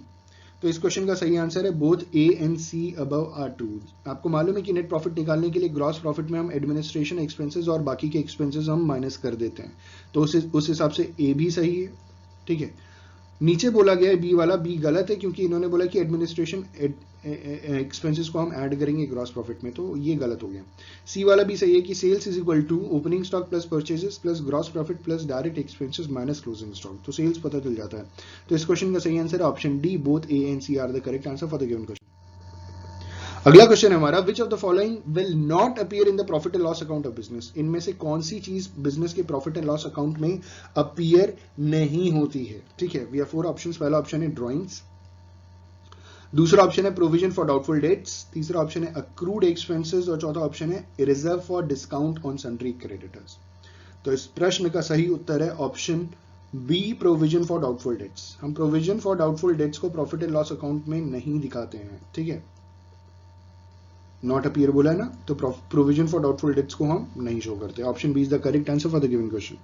तो इस क्वेश्चन का सही आंसर है both A and C above are true. आपको मालूम है कि नेट प्रॉफिट निकालने के लिए ग्रॉस प्रॉफिट में हम एडमिनिस्ट्रेशन एक्सपेंसेस और बाकी के एक्सपेंसेस हम माइनस कर देते हैं, तो उस हिसाब से ए भी सही है। ठीक है, नीचे बोला गया है बी वाला, बी गलत है क्योंकि इन्होंने बोला कि एडमिनिस्ट्रेशन एक्सपेंसेस को हम ऐड करेंगे ग्रॉस प्रॉफिट में, तो ये गलत हो गया। सी वाला भी सही है कि sales is equal to opening stock plus purchases plus gross profit plus direct expenses minus closing stock, तो सेल्स पता चल जाता है। तो इस क्वेश्चन का सही आंसर है option D both A and C are the correct answer for the given question. अगला क्वेश्चन है हमारा which of the following will not appear in the profit and loss account of business. इनमें से कौन सी चीज business के profit and loss account में अपीयर नहीं होती है। ठीक है, वी हैव 4 ऑप्शंस। पहला ऑप्शन है ड्राइंग्स, दूसरा ऑप्शन है प्रोविजन फॉर डाउटफुल डेट्स, तीसरा ऑप्शन है अक्रूड एक्सपेंसेस, और चौथा ऑप्शन है reserve for discount on sundry creditors. तो इस प्रश्न का सही उत्तर है option B provision for doubtful dates. हम प्रोविजन फॉर डाउटफुल डेट्स को प्रॉफिट एंड लॉस अकाउंट में नहीं दिखाते हैं। ठीक है, नॉट अपीयर बोला है ना, तो प्रोविजन फॉर डाउटफुल डेट्स को हम नहीं शो करते। Option B is the correct answer for the given question.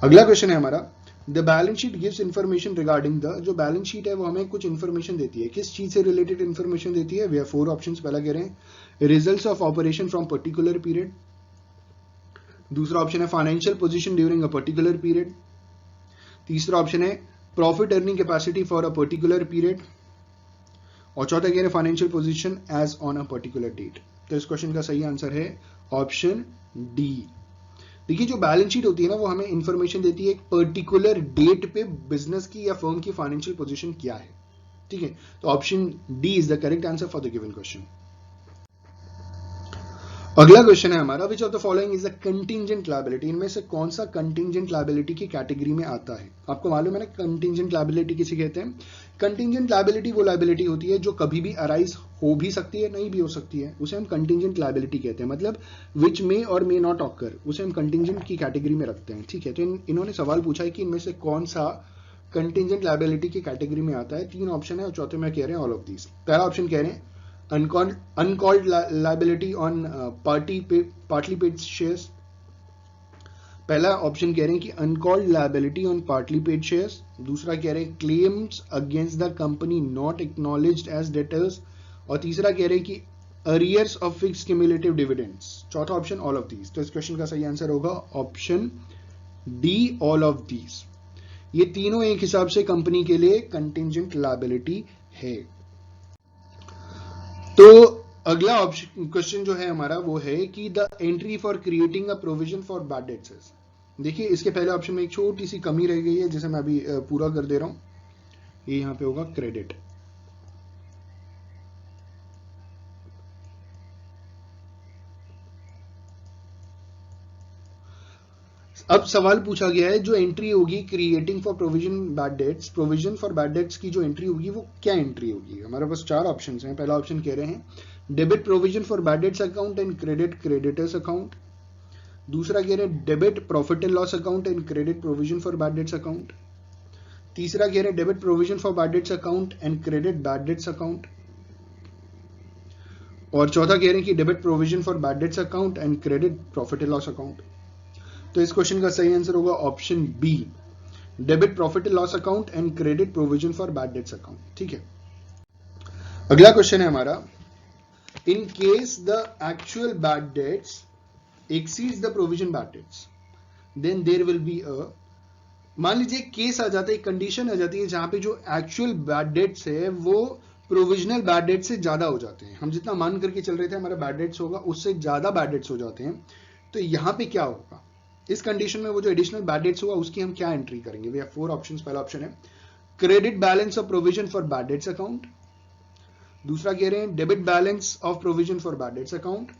अगला क्वेश्चन है हमारा the balance sheet gives information regarding the. जो बैलेंस शीट है वो हमें कुछ इंफॉर्मेशन देती है, किस चीज से रिलेटेड इंफॉर्मेशन देती है। We have 4 options. पहला कह रहे हैं results of operation from particular period, दूसरा ऑप्शन है financial position during a particular period, तीसरा ऑप्शन है profit earning capacity for a particular period, और चौथा कह रहे हैं financial position as on a particular date. तो इस क्वेश्चन का सही आंसर है ऑप्शन डी। देखिए जो बैलेंस शीट होती है ना वो हमें इंफॉर्मेशन देती है एक पर्टिकुलर डेट पे बिजनेस की या फर्म की फाइनेंशियल पोजीशन क्या है। ठीक है, तो option D is the correct answer for the given question. अगला क्वेश्चन है हमारा which of the following is the contingent liability. इनमें से कौन सा कंटिंजेंट लायबिलिटी की कैटेगरी में आता है। आपको मालूम है ना कंटिंजेंट लायबिलिटी किसे कहते हैं। कंटिंजेंट लायबिलिटी वो लायबिलिटी होती है जो कभी भी अराइज हो भी सकती है, नहीं भी हो सकती है, उसे हम कंटिंजेंट लायबिलिटी कहते हैं। मतलब विच मे और मे नॉट ऑकर, उसे हम कंटिंजेंट की कैटेगरी में रखते हैं। ठीक है, तो इन्होंने सवाल पूछा है कि इनमें से कौन सा कंटिंजेंट लायबिलिटी की कैटेगरी में आता है। 3 ऑप्शन है और चौथे में कह रहे हैं ऑल ऑफ दीज। पहला ऑप्शन कह रहे हैं uncalled liability on partly paid shares। पहला ऑप्शन कह रहे हैं कि uncalled liability on partly paid shares, दूसरा कह रहे हैं claims against the company not acknowledged as debtors, और तीसरा कह रहे हैं कि arrears of fixed cumulative dividends। चौथा ऑप्शन all of these। तो इस क्वेश्चन का सही आंसर होगा option D all of these। ये तीनों एक हिसाब से कंपनी के लिए कंटिंजेंट लायबिलिटी है। तो अगला ऑप्शन क्वेश्चन जो है हमारा वो है कि the entry for creating a provision for bad dates. देखिए इसके पहले ऑप्शन में एक छोटी सी कमी रह गई है जिसे मैं अभी पूरा कर दे रहा हूं। ये यहां पे होगा क्रेडिट। अब सवाल पूछा गया है जो एंट्री होगी creating for provision bad dates, provision for bad dates की जो एंट्री होगी वो क्या एंट्री होगी। हमारे पास चार ऑप्शंस हैं। पहला ऑप्शन कह रहे हैं debit provision for bad debts account and credit creditors account. दूसरा कह रहे हैं debit profit and loss account and credit provision for bad debts account. तीसरा कह रहे हैं debit provision for bad debts account and credit bad debts account. और चौथा कह रहे हैं कि debit provision for bad debts account and credit profit and loss account. तो इस क्वेश्चन का सही आंसर होगा option B, debit profit and loss account and credit provision for bad debts account. ठीक है, अगला क्वेश्चन है हमारा, in case the actual bad debts exceeds the provision bad debts then there will be a, मान लीजिए case आ जाता है, condition आ जाती है जहां पे जो एक्चुअल बैड डेट्स है वो प्रोविजनल बैड डेट से ज्यादा हो जाते हैं। हम जितना मान करके चल रहे थे हमारा बैड डेट्स होगा उससे ज्यादा बैड डेट्स हो जाते हैं। तो यहां पे क्या होगा, इस कंडीशन में वो जो एडिशनल बैड डेट्स हुआ उसकी हम क्या एंट्री करेंगे। We have four options. पहला ऑप्शन है credit balance of provision for bad debts account. दूसरा कह रहे हैं debit balance of provision for bad debts account.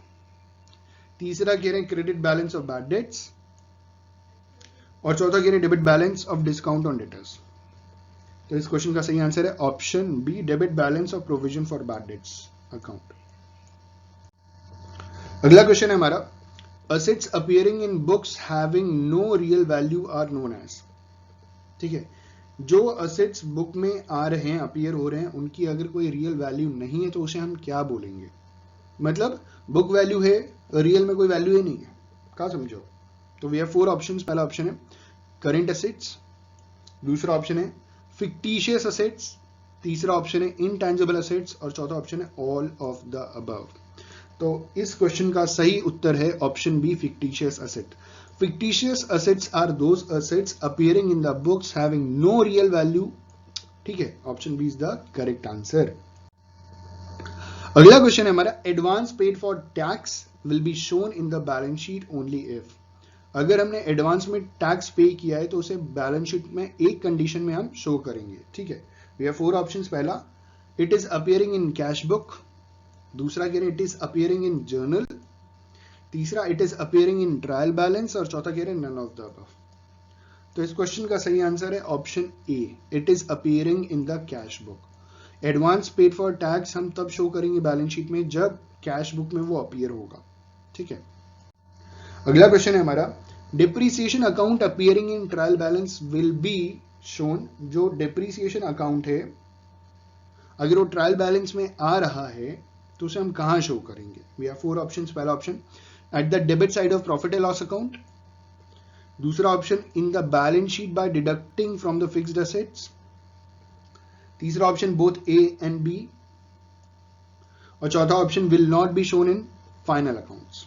तीसरा कह रहे हैं credit balance of bad debts. और चौथा कह रहे हैं debit balance of discount on debtors. तो इस क्वेश्चन का सही आंसर है option B, debit balance of provision for bad debts account. अगला क्वेश्चन है हमारा, assets appearing in books having no real value are known as। ठीक है, जो assets बुक में आ रहे हैं, अपीयर हो रहे हैं, उनकी अगर कोई रियल वैल्यू नहीं है तो उसे हम क्या बोलेंगे। मतलब बुक वैल्यू है, रियल में कोई वैल्यू ही नहीं है, क्या समझो। तो वी हैव फोर ऑप्शंस। पहला ऑप्शन है करेंट असेट्स। दूसरा ऑप्शन है फिक्टिशियस असेट्स। तीसरा ऑप्शन है इनटैंजिबल असेट्स। और चौथा ऑप्शन है ऑल ऑफ द अबव। तो इस क्वेश्चन का सही उत्तर है option B, fictitious asset. Fictitious assets are those assets appearing in the books having no real value. ठीक है, option B is the correct answer. अगला क्वेश्चन है हमारा, advance paid for tax will be shown in the balance sheet only if. अगर हमने advance में tax pay किया है तो उसे बैलेंस शीट में एक कंडीशन में हम शो करेंगे। ठीक है, वी हैव फोर ऑप्शंस। पहला, it is appearing in cash book. दूसरा कह रहे हैं it is appearing in journal. तीसरा it is appearing in trial balance. और चौथा कह रहे हैं नन ऑफ द अबव। तो इस क्वेश्चन का सही आंसर है option A, it is appearing in the cash book. Advance paid for tax हम तब शो करेंगे बैलेंस शीट में जब कैश बुक में वो अपीयर होगा। ठीक है, अगला क्वेश्चन है हमारा, depreciation account appearing in trial balance will be shown. जो डिप्रीसिएशन अकाउंट है अगर वो ट्रायल बैलेंस में आ रहा है तो उसे हम कहां शो करेंगे। We have four options. पहला option at the debit side of profit and loss account. दूसरा option in the balance sheet by deducting from the fixed assets. तीसरा option both A and B. और चौथा option will not be shown in final accounts.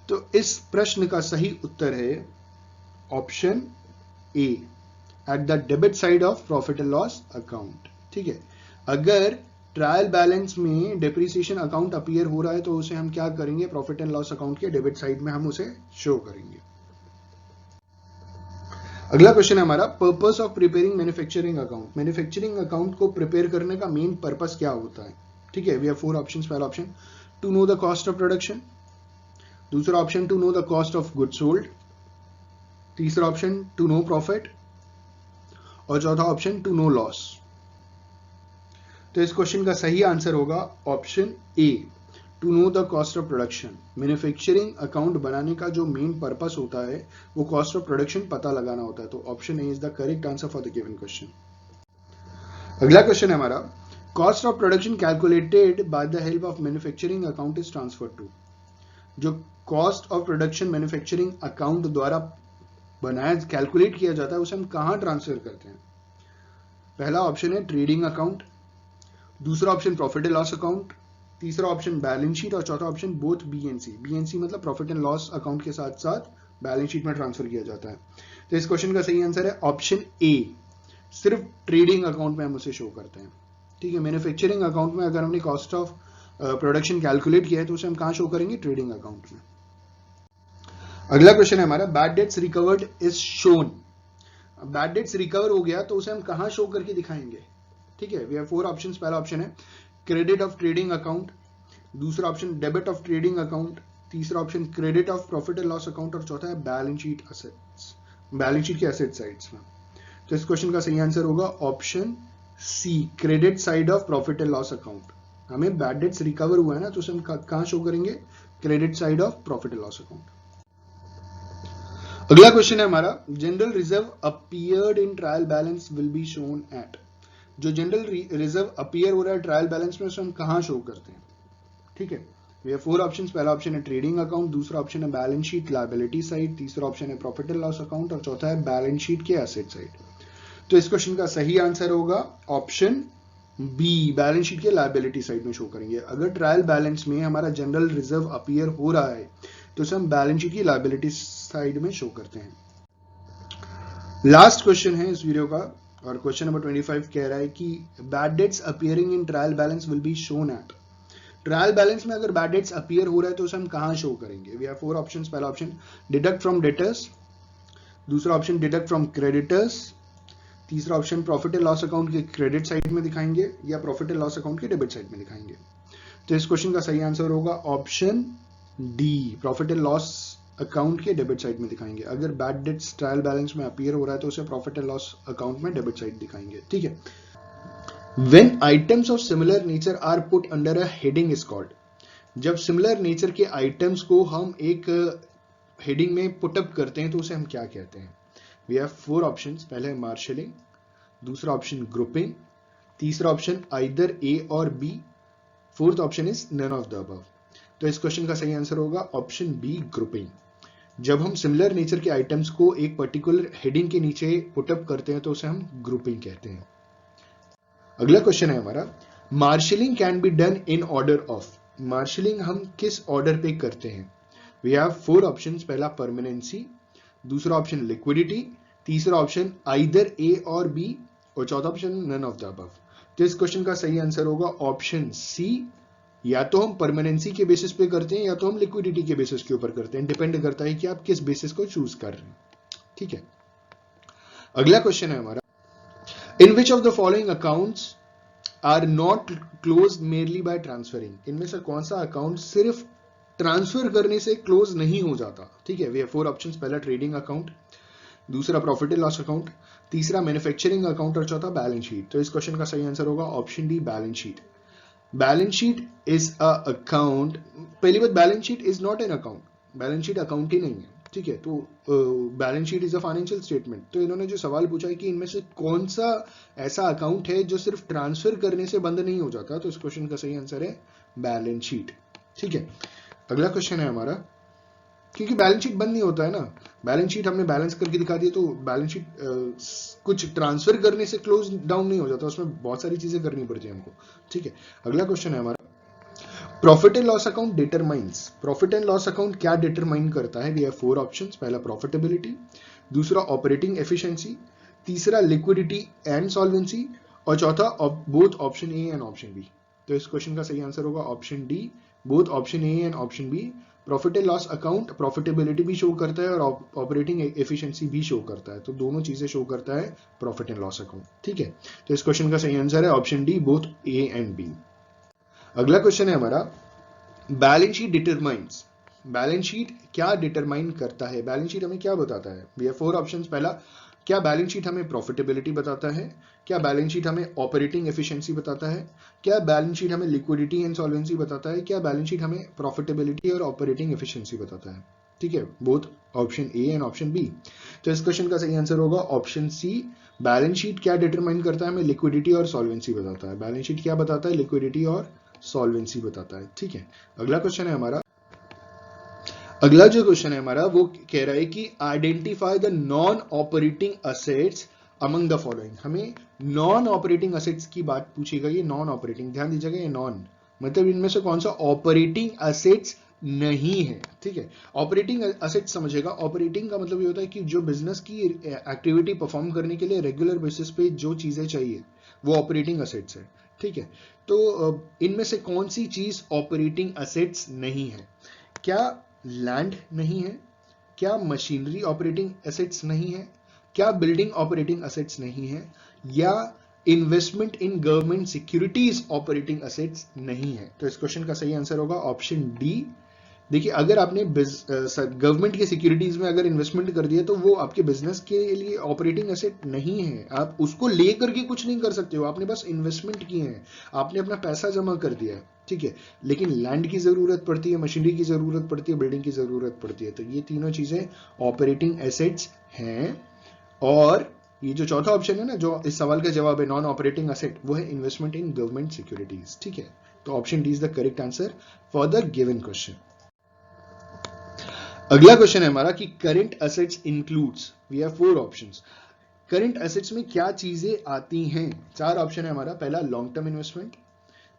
तो इस प्रश्न का सही उत्तर है option A, at the debit side of profit and loss account. ठीक है, अगर ट्रायल बैलेंस में डेप्रिसिएशन अकाउंट अपीयर हो रहा है तो उसे हम क्या करेंगे, प्रॉफिट एंड लॉस अकाउंट के डेबिट साइड में हम उसे शो करेंगे। अगला क्वेश्चन है हमारा, purpose of preparing manufacturing account. Manufacturing account को प्रिपेयर करने का मेन पर्पस क्या होता है। ठीक है, वी हैव फोर ऑप्शंस। पहला option to know the cost of production. दूसरा option to know the cost of goods sold. तीसरा ऑप्शन टू नो प्रॉफिट। और चौथा ऑप्शन टू नो लॉस। तो इस क्वेश्चन का सही आंसर होगा option A, to know the cost of production. Manufacturing account बनाने का जो मेन पर्पस होता है वो कॉस्ट ऑफ प्रोडक्शन पता लगाना होता है। तो option A is the correct answer for the given question. अगला क्वेश्चन है हमारा, cost of production calculated by the help of manufacturing account is transferred to. जो cost of production manufacturing account द्वारा बनाया कैलकुलेट किया जाता है उसे हम कहां ट्रांसफर करते हैं। पहला ऑप्शन है ट्रेडिंग अकाउंट। दूसरा option profit and loss account. तीसरा ऑप्शन बैलेंस शीट। और चौथा ऑप्शन बोथ बीएनसी। बीएनसी मतलब प्रॉफिट एंड लॉस अकाउंट के साथ साथ बैलेंस शीट में ट्रांसफर किया जाता है। तो इस क्वेश्चन का सही आंसर है ऑप्शन ए, सिर्फ ट्रेडिंग अकाउंट में हम उसे शो करते हैं। ठीक है, मैन्युफैक्चरिंग अकाउंट में अगर हमने कॉस्ट ऑफ प्रोडक्शन कैलकुलेट किया है तो उसे हम कहां शो करेंगे, ट्रेडिंग अकाउंट में। अगला क्वेश्चन है हमारा, bad debts recovered is shown. Bad debts recover हो गया तो उसे हम कहां शो करके दिखाएंगे। ठीक है, वी हैव फोर ऑप्शंस। पहला ऑप्शन है क्रेडिट ऑफ ट्रेडिंग अकाउंट। दूसरा option debit of trading account. तीसरा option credit of profit and loss account, और चौथा है balance sheet assets, balance sheet के असेट साइड्स में। तो इस क्वेश्चन का सही आंसर होगा option C, credit side of profit and loss account. हमें बैड डेट्स रिकवर हुआ है ना, तो उसे हम कहां शो करेंगे, credit side of profit and loss account. अगला क्वेश्चन है हमारा, general reserve appeared in trial balance will be shown at. जो जनरल रिजर्व अपीयर हो रहा है ट्रायल बैलेंस में, उसे हम कहां शो करते हैं, ठीक है। We have 4 options. पहला ऑप्शन है ट्रेडिंग अकाउंट, दूसरा ऑप्शन है बैलेंस शीट लायबिलिटी साइड, तीसरा ऑप्शन है प्रॉफिट एंड लॉस अकाउंट, और चौथा है बैलेंस शीट के एसेट साइड। तो इस क्वेश्चन का सही आंसर होगा ऑप्शन बी, बैलेंस शीट के लायबिलिटी साइड में शो करेंगे। अगर ट्रायल बैलेंस में हमारा जनरल रिजर्व अपीयर हो रहा है तो उसे हम बैलेंस शीट की लायबिलिटी साइड में शो करते हैं। लास्ट क्वेश्चन है इस वीडियो का, और क्वेश्चन नंबर 25 कह रहा है कि bad debts appearing in trial balance will be shown at. Trial balance में अगर बैड डेट्स अपीयर हो रहा है तो उसे हम कहां शो करेंगे। We have 4 options. पहला ऑप्शन डिडक्ट फ्रॉम डेटर्स, दूसरा ऑप्शन डिडक्ट फ्रॉम क्रेडिटर्स, तीसरा option profit and loss account के क्रेडिट साइड में दिखाएंगे, या प्रॉफिट एंड लॉस अकाउंट के डेबिट साइड में दिखाएंगे। तो इस क्वेश्चन का सही आंसर होगा option D, profit and loss account के डेबिट साइड में दिखाएंगे। अगर बैड डेट्स ट्रायल बैलेंस में अपीयर हो रहा है तो उसे प्रॉफिट एंड लॉस अकाउंट में डेबिट साइड दिखाएंगे, ठीक है। When items of similar nature are put under a heading is called। जब सिमिलर नेचर के आइटम्स को हम एक हेडिंग में पुटअप करते हैं तो उसे हम क्या कहते हैं। We have 4 options. पहले है मार्शलिंग, दूसरा ऑप्शन ग्रुपिंग, तीसरा option either A or B, fourth option is none of the above. तो इस क्वेश्चन का सही आंसर होगा ऑप्शन बी, ग्रुपिंग। जब हम सिमिलर नेचर के आइटम्स को एक पर्टिकुलर हेडिंग के नीचे पुटअप करते हैं तो उसे हम ग्रुपिंग कहते हैं। अगला क्वेश्चन है हमारा, marshalling can be done in order of. Marshalling हम किस ऑर्डर पे करते हैं। We have 4 options. पहला परमानेंसी, दूसरा ऑप्शन लिक्विडिटी, तीसरा option either A or B, और चौथा option none of the above. तो इस क्वेश्चन का सही आंसर होगा ऑप्शन सी, या तो हम परमानेंसी के बेसिस पे करते हैं या तो हम लिक्विडिटी के बेसिस के ऊपर करते हैं। डिपेंड करता है कि आप किस बेसिस को चूज कर रहे हैं, ठीक है। अगला क्वेश्चन है हमारा, in which of the following accounts are not close merely by transferring. इनमें से कौन सा अकाउंट सिर्फ ट्रांसफर करने से क्लोज नहीं हो जाता, ठीक है। We have 4 options. पहला ट्रेडिंग अकाउंट, दूसरा प्रॉफिट एंड लॉस अकाउंट, तीसरा मैन्युफैक्चरिंग अकाउंट, और चौथा बैलेंस शीट। तो इस क्वेश्चन का सही आंसर होगा option D, balance sheet. Balance sheet is a account. पहली बात, balance sheet is not an account. Balance sheet account ही नहीं है, ठीक है। तो balance sheet is a financial statement. तो इन्होंने जो सवाल पूछा है कि इनमें से कौन सा ऐसा अकाउंट है जो सिर्फ ट्रांसफर करने से बंद नहीं हो जाता, तो इस क्वेश्चन का सही आंसर है बैलेंस शीट, ठीक है। अगला क्वेश्चन है हमारा, क्योंकि बैलेंस शीट बंद नहीं होता है ना, बैलेंस शीट हमने बैलेंस करके दिखा दिया, तो बैलेंस शीट कुछ ट्रांसफर करने से क्लोज डाउन नहीं हो जाता, उसमें बहुत सारी चीजें करनी पड़ती है हमको, ठीक है। अगला क्वेश्चन है हमारा, profit and loss account determines. Profit and loss account क्या डिटरमाइन करता है। We have 4 options. पहला प्रॉफिटेबिलिटी, दूसरा ऑपरेटिंग एफिशिएंसी, तीसरा लिक्विडिटी एंड सॉल्वेंसी, और चौथा both option A and option B. तो इस क्वेश्चन का सही आंसर होगा option D, both option A and option B. Profit and loss account profitability भी शो करता है और ऑपरेटिंग एफिशिएंसी भी शो करता है, तो दोनों चीजें शो करता है प्रॉफिट एंड लॉस अकाउंट, ठीक है। तो इस क्वेश्चन का सही आंसर है option D, both A and B. अगला क्वेश्चन है हमारा, balance sheet determines. Balance sheet क्या डिटरमाइन करता है, बैलेंस शीट हमें क्या बताता है। We have 4 options. पहला, क्या बैलेंस शीट हमें प्रॉफिटेबिलिटी बताता है, क्या बैलेंस शीट हमें ऑपरेटिंग एफिशिएंसी बताता है, क्या बैलेंस शीट हमें लिक्विडिटी एंड सॉल्वेंसी बताता है, क्या बैलेंस शीट हमें प्रॉफिटेबिलिटी और ऑपरेटिंग एफिशिएंसी बताता है, ठीक है। Both option A and option B. तो इस क्वेश्चन का सही आंसर होगा ऑप्शन सी, बैलेंस शीट क्या डिटरमाइन करता है, हमें लिक्विडिटी और सॉल्वेंसी बताता है। बैलेंस शीट क्या बताता है, लिक्विडिटी और सॉल्वेंसी बताता है, ठीक है। अगला क्वेश्चन है हमारा, अगला जो क्वेश्चन है हमारा वो कह रहा है कि identify the non operating assets among the following. हमें नॉन ऑपरेटिंग असेट्स की बात पूछी गई है। नॉन ऑपरेटिंग, ध्यान दीजिएगा, ये नॉन मतलब इनमें से कौन सा ऑपरेटिंग असेट्स नहीं है, ठीक है। ऑपरेटिंग असेट्स समझेगा, ऑपरेटिंग का मतलब ये होता है कि जो बिजनेस की एक्टिविटी परफॉर्म करने के लिए रेगुलर बेसिस पे जो चीजें चाहिए वो ऑपरेटिंग असेट्स है, ठीक है। तो इनमें से कौन सी चीज ऑपरेटिंग असेट्स नहीं है। क्या लैंड नहीं है, क्या मशीनरी ऑपरेटिंग एसेट्स नहीं है, क्या बिल्डिंग ऑपरेटिंग एसेट्स नहीं है, या investment in government securities operating assets नहीं है। तो इस क्वेश्चन का सही आंसर होगा ऑप्शन डी, देखिए, अगर आपने गवर्नमेंट के सिक्योरिटीज में अगर इन्वेस्टमेंट कर दिया तो वो आपके बिजनेस के लिए ऑपरेटिंग एसेट नहीं है, आप उसको लेकर के कुछ नहीं कर सकते हो, आपने बस इन्वेस्टमेंट किए हैं, आपने अपना पैसा जमा कर दिया है, ठीक है। लेकिन लैंड की जरूरत पड़ती है, मशीनरी की जरूरत पड़ती है, बिल्डिंग की जरूरत पड़ती है, तो ये तीनों चीजें ऑपरेटिंग एसेट्स हैं। और ये जो चौथा ऑप्शन है ना, जो इस सवाल का जवाब है नॉन ऑपरेटिंग एसेट, वो है इन्वेस्टमेंट इन गवर्नमेंट सिक्योरिटीज, ठीक है। तो option D is the correct answer for the given question. अगला क्वेश्चन है हमारा कि current assets includes, we have 4 options. Current assets में क्या चीजें आती हैं? 4 ऑप्शन है हमारा। पहला लॉन्ग टर्म इन्वेस्टमेंट,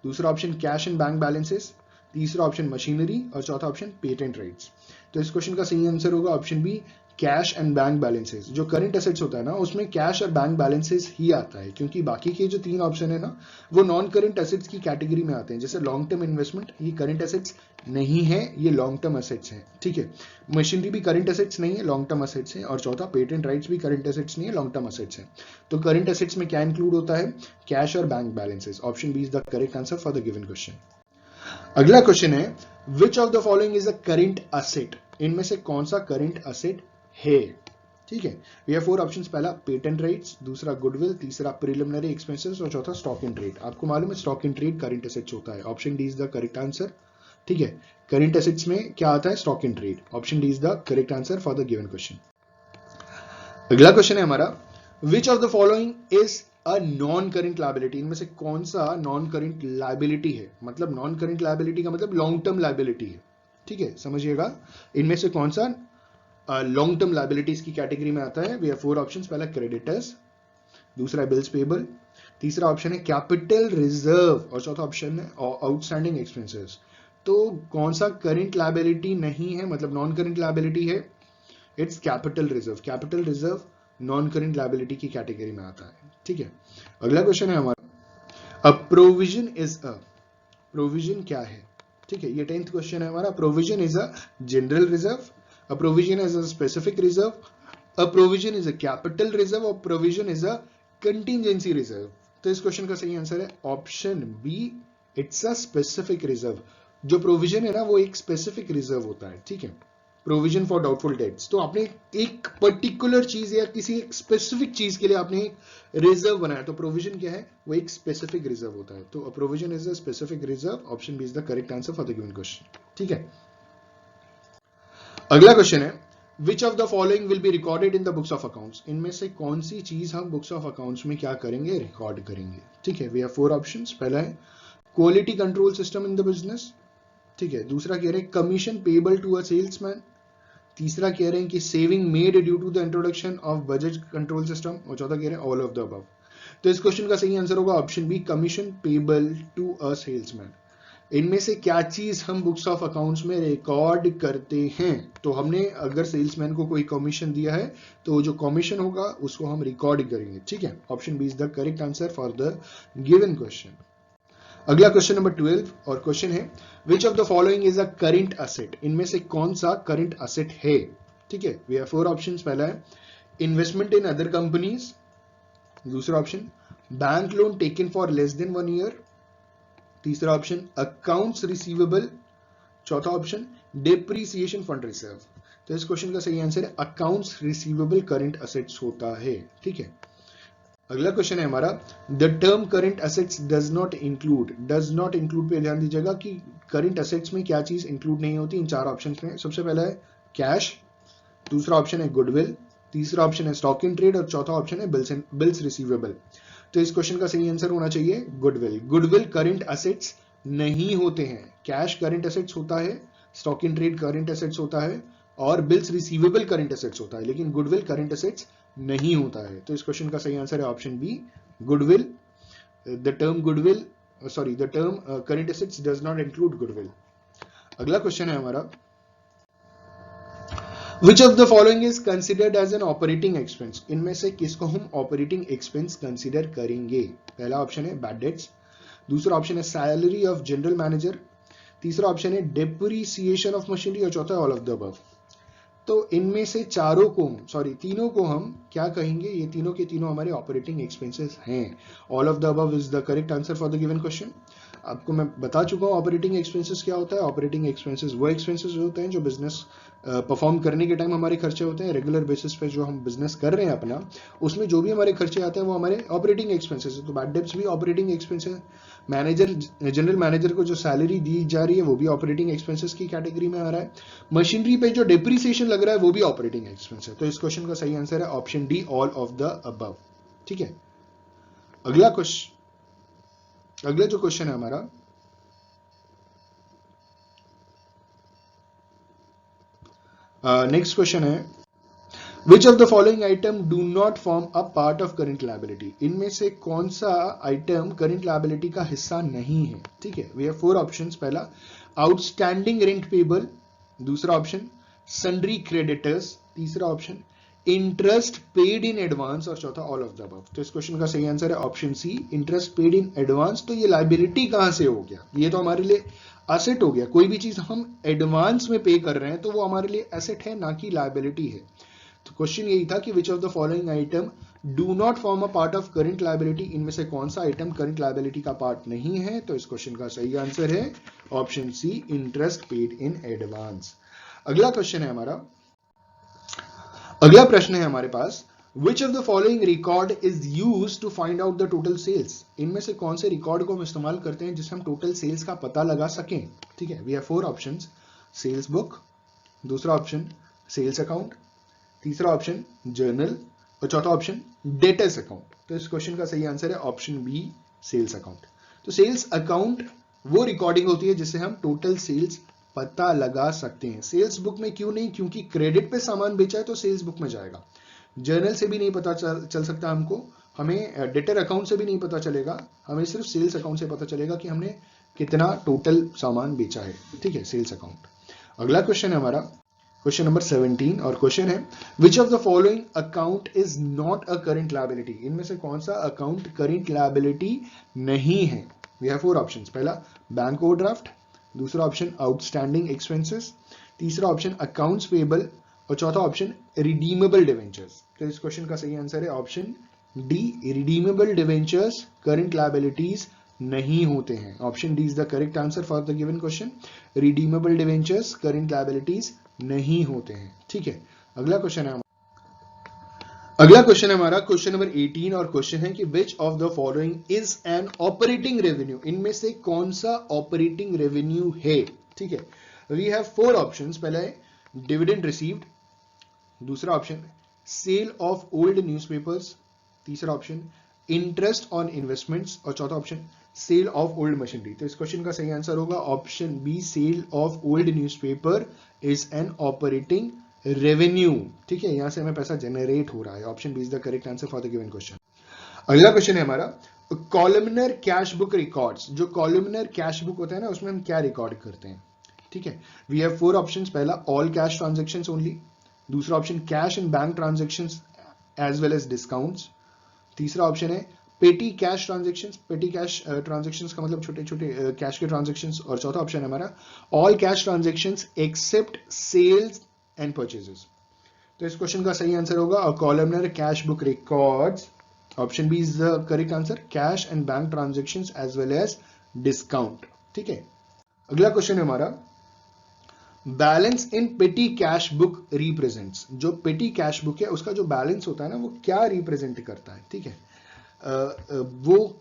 दूसरा option cash and bank balances, तीसरा ऑप्शन मशीनरी और चौथा ऑप्शन पेटेंट राइट्स। तो इस क्वेश्चन का सही आंसर होगा option B, cash and bank balances. जो करंट एसेट्स होता है ना, उसमें कैश और बैंक बैलेंसेस ही आता है, क्योंकि बाकी के जो 3 ऑप्शन है ना, वो नॉन करंट एसेट्स की कैटेगरी में आते हैं। जैसे लॉन्ग टर्म इन्वेस्टमेंट, ये करंट एसेट्स नहीं है, ये लॉन्ग टर्म एसेट्स हैं, ठीक है। मशीनरी भी करंट एसेट्स नहीं है, लॉन्ग टर्म एसेट्स हैं। और चौथा पेटेंट राइट्स भी करंट एसेट्स नहीं है, लॉन्ग टर्म एसेट्स हैं। तो करंट एसेट्स में क्या इंक्लूड होता है? कैश और bank balances. Option B is the correct answer for the given question. अगला क्वेश्चन है which of the following is a current asset? इनमें से कौन सा करंट एसेट है? ठीक है, वी हैव 4 ऑप्शंस। पहला पेटेंट राइट्स, दूसरा गुडविल, तीसरा प्रिलिमिनरी एक्सपेंसेस और चौथा स्टॉक इन ट्रेड। आपको मालूम है stock in trade current assets होता है। Option D is the correct answer, ठीक है। करंट एसेट्स में क्या आता है? Stock in trade. Option D is the correct answer for the given question. अगला क्वेश्चन है हमारा which of the following is a non current liability? इनमें से कौन सा नॉन करेंट लायबिलिटी है? मतलब नॉन करेंट लायबिलिटी का मतलब लॉन्ग टर्म लायबिलिटी है, ठीक है, समझिएगा। इनमें से कौन सा लॉन्ग टर्म लायबिलिटीज की कैटेगरी में आता है? We have 4 options. पहला क्रेडिटर्स, दूसरा बिल्स पेबल, तीसरा ऑप्शन है कैपिटल रिजर्व और चौथा ऑप्शन है आउटस्टैंडिंग एक्सपेंसेस। तो कौन सा करंट लायबिलिटी नहीं है, मतलब नॉन करंट लायबिलिटी है? It's capital reserve. Capital reserve non current liability की कैटेगरी में आता है, ठीक है। अगला क्वेश्चन है हमारा a provision is a, provision क्या है? ठीक है, ये 10th क्वेश्चन है हमारा। Provision is a general reserve, a provision is a specific reserve, a provision is a capital reserve और provision is a contingency reserve। तो इस क्वेश्चन का सही आंसर है option B, it's a specific reserve. जो provision है ना, वो एक स्पेसिफिक रिजर्व होता है, ठीक है। प्रोविजन फॉर डाउटफुल डेट्स, तो आपने एक पर्टिकुलर चीज या किसी एक स्पेसिफिक चीज के लिए आपने एक रिजर्व बनाया, तो प्रोविजन क्या है? वो एक स्पेसिफिक रिजर्व होता है। तो provision is a specific reserve. Option B is the correct answer for the given question, ठीक है। अगला क्वेश्चन है which of the following will be recorded in the books of accounts? इनमें से कौन सी चीज हम बुक्स ऑफ अकाउंट्स में क्या करेंगे? रिकॉर्ड करेंगे, ठीक है। We have 4 options. पहला है quality control system in the business, ठीक है। दूसरा कह रहे हैं commission payable to a salesman, तीसरा कह रहे हैं कि saving made due to the introduction of budget control system और चौथा कह रहे हैं ऑल ऑफ द अबव। तो इस क्वेश्चन का सही आंसर होगा option B, commission payable to a salesman. इनमें से क्या चीज हम बुक्स ऑफ अकाउंट्स में रिकॉर्ड करते हैं? तो हमने अगर सेल्समैन को कोई कमीशन दिया है तो जो कमीशन होगा उसको हम रिकॉर्ड करेंगे, ठीक है। Option B is the correct answer for the given question. अगला क्वेश्चन नंबर 12 और क्वेश्चन है which of the following is a current asset? इनमें से कौन सा करंट एसेट है? ठीक है, वी हैव 4 ऑप्शंस। पहला है इन्वेस्टमेंट इन अदर कंपनीज, दूसरा option bank loan taken for less than 1 year, तीसरा ऑप्शन अकाउंट्स रिसीवेबल, चौथा ऑप्शन डेप्रीसिएशन फंड रिजर्व। तो इस क्वेश्चन का सही आंसर है अकाउंट्स रिसीवेबल करंट एसेट्स होता है, ठीक है। अगला क्वेश्चन है हमारा the term current assets does not include. Does not include पे ध्यान दीजिएगा कि करंट एसेट्स में क्या चीज इंक्लूड नहीं होती इन 4 ऑप्शंस में। सबसे पहला है कैश, दूसरा ऑप्शन है गुडविल, तीसरा ऑप्शन है स्टॉक इन ट्रेड और चौथा ऑप्शन है बिल्स रिसीवेबल। तो इस क्वेश्चन का सही आंसर होना चाहिए गुडविल। गुडविल करंट एसेट्स नहीं होते हैं। कैश करंट एसेट्स होता है, stock in trade current assets होता है और बिल्स रिसीवेबल करंट एसेट्स होता है, लेकिन गुडविल करंट एसेट्स नहीं होता है। तो इस क्वेश्चन का सही आंसर है option B, goodwill. The term goodwill the term current assets does not include goodwill. अगला क्वेश्चन है हमारा which of the following is considered as an operating expense? इनमें से किसको हम ऑपरेटिंग एक्सपेंस कंसिडर करेंगे? पहला ऑप्शन है बैड डेट्स, दूसरा ऑप्शन है सैलरी ऑफ जनरल मैनेजर, तीसरा ऑप्शन है डेप्रीसिएशन ऑफ मशीनरी और चौथा ऑल ऑफ द अबव। तो इनमें से तीनों को हम क्या कहेंगे? ये तीनों के तीनों हमारे ऑपरेटिंग एक्सपेंसेस हैं। All of the above is the correct answer for the given question. आपको मैं बता चुका हूँ ऑपरेटिंग एक्सपेंसेस क्या होता है। ऑपरेटिंग एक्सपेंसेस वो एक्सपेंसेस होते हैं जो बिजनेस परफॉर्म करने के टाइम हमारे खर्चे होते हैं। रेगुलर बेसिस पे जो हम बिजनेस कर रहे हैं अपना, उसमें जो भी हमारे खर्चे आते हैं वो हमारे ऑपरेटिंग एक्सपेंसेस है। तो बैड डेब्ट्स भी ऑपरेटिंग एक्सपेंसेस है। मैनेजर, जनरल मैनेजर को जो सैलरी दी जा रही है वो भी ऑपरेटिंग एक्सपेंसेस की कैटेगरी में आ रहा है। मशीनरी पे जो डिप्रिसिएशन लग रहा है वो भी ऑपरेटिंग एक्सपेंस है। तो इस क्वेश्चन का सही आंसर है option D, all of the above. ठीक है, अगला जो क्वेश्चन है हमारा, नेक्स्ट क्वेश्चन है which of the following item do not form a part of current liability. इनमें से कौन सा आइटम करेंट लायबिलिटी का हिस्सा नहीं है। ठीक है, वी हैव 4 ऑप्शंस। पहला आउटस्टैंडिंग रेंट पेबल, दूसरा ऑप्शन सन्ड्री क्रेडिटर्स, तीसरा option interest paid in advance, और चौथा ऑल ऑफ द अबव। तो इस क्वेश्चन का सही आंसर है option C, interest paid in advance. तो ये लायबिलिटी कहां से हो गया, ये तो हमारे लिए एसेट हो गया। कोई भी चीज हम एडवांस में पे कर रहे हैं तो वो हमारे लिए एसेट है, ना कि लायबिलिटी है। तो क्वेश्चन यही था कि which of the following item do not form a part of current liability. इनमें से कौन सा आइटम करंट लायबिलिटी का पार्ट नहीं है। तो इस क्वेश्चन का सही आंसर है option C, interest paid in advance. अगला क्वेश्चन है हमारा, अगला प्रश्न है हमारे पास, which of the following record is use to find out the total sales. इनमें से कौन से रिकॉर्ड को हम इस्तेमाल करते हैं जिससे हम टोटल सेल्स का पता लगा सकें। ठीक है, we have 4 options. Sales book, दूसरा ऑप्शन सेल्स अकाउंट, तीसरा ऑप्शन जर्नल, और चौथा ऑप्शन डेटर्स अकाउंट। तो इस क्वेश्चन का सही आंसर है ऑप्शन बी, सेल्स अकाउंट। तो सेल्स अकाउंट वो रिकॉर्डिंग होती है जिससे हम टोटल सेल्स पता लगा सकते हैं। सेल्स बुक में क्यों नहीं, क्योंकि क्रेडिट पे सामान बेचा है तो सेल्स बुक में जाएगा। जर्नल से भी नहीं पता चल सकता हमको, हमें डेटर अकाउंट से भी नहीं पता चलेगा, हमें सिर्फ सेल्स अकाउंट से पता चलेगा कि हमने कितना टोटल सामान बेचा है। ठीक है, सेल्स अकाउंट। अगला क्वेश्चन है हमारा क्वेश्चन नंबर 17, और क्वेश्चन है which of the following account is not a current liability. इनमें से कौन सा अकाउंट करेंट लायबिलिटी नहीं है। We have 4 options. पहला बैंक ओवरड्राफ्ट, दूसरा ऑप्शन आउटस्टैंडिंग एक्सपेंसेस, तीसरा ऑप्शन अकाउंट्स पेबल, और चौथा ऑप्शन रिडीमेबल डिवेंचर्स। तो इस क्वेश्चन का सही आंसर है option D, redeemable debentures current liabilities नहीं होते हैं। Option D is the correct answer for the given question. Redeemable debentures current liabilities नहीं होते हैं। ठीक है, अगला क्वेश्चन है हमारा क्वेश्चन नंबर 18, और क्वेश्चन है कि which of the following is an operating revenue. इनमें से कौन सा ऑपरेटिंग रेवेन्यू है। ठीक है, वी हैव 4 ऑप्शंस। पहला है डिविडेंड रिसीव्ड, दूसरा option sale of old newspapers, तीसरा ऑप्शन इंटरेस्ट ऑन इन्वेस्टमेंट्स, और चौथा option sale of old machinery. तो इस क्वेश्चन का सही आंसर होगा option B, sale of old newspaper is an operating revenue. ठीक है, यहां से हमें पैसा जनरेट हो रहा है। Option B is the correct answer for the given question. अगला क्वेश्चन है हमारा कॉलमनर कैश बुक रिकॉर्ड्स। जो कॉलमनर कैश बुक होता है ना, उसमें हम क्या रिकॉर्ड करते हैं। ठीक है, वी हैव 4 ऑप्शंस। पहला ऑल कैश ट्रांजैक्शंस ओनली, दूसरा option cash and bank transactions as well as discounts, तीसरा ऑप्शन है petty cash transactions. Petty cash transactions का मतलब छोटे छोटे कैश के ट्रांजैक्शंस, और चौथा ऑप्शन है हमारा all cash transactions except sales and purchases. तो इस क्वेश्चन का सही आंसर होगा columnar cash book records. Option B is the correct answer, cash and bank transactions as well as discount. ठीक है, अगला क्वेश्चन है हमारा बैलेंस इन पेटी कैश बुक रिप्रेजेंट्स। जो पेटी कैश बुक है उसका जो बैलेंस होता है ना, वो क्या रिप्रेजेंट करता है। ठीक है, वो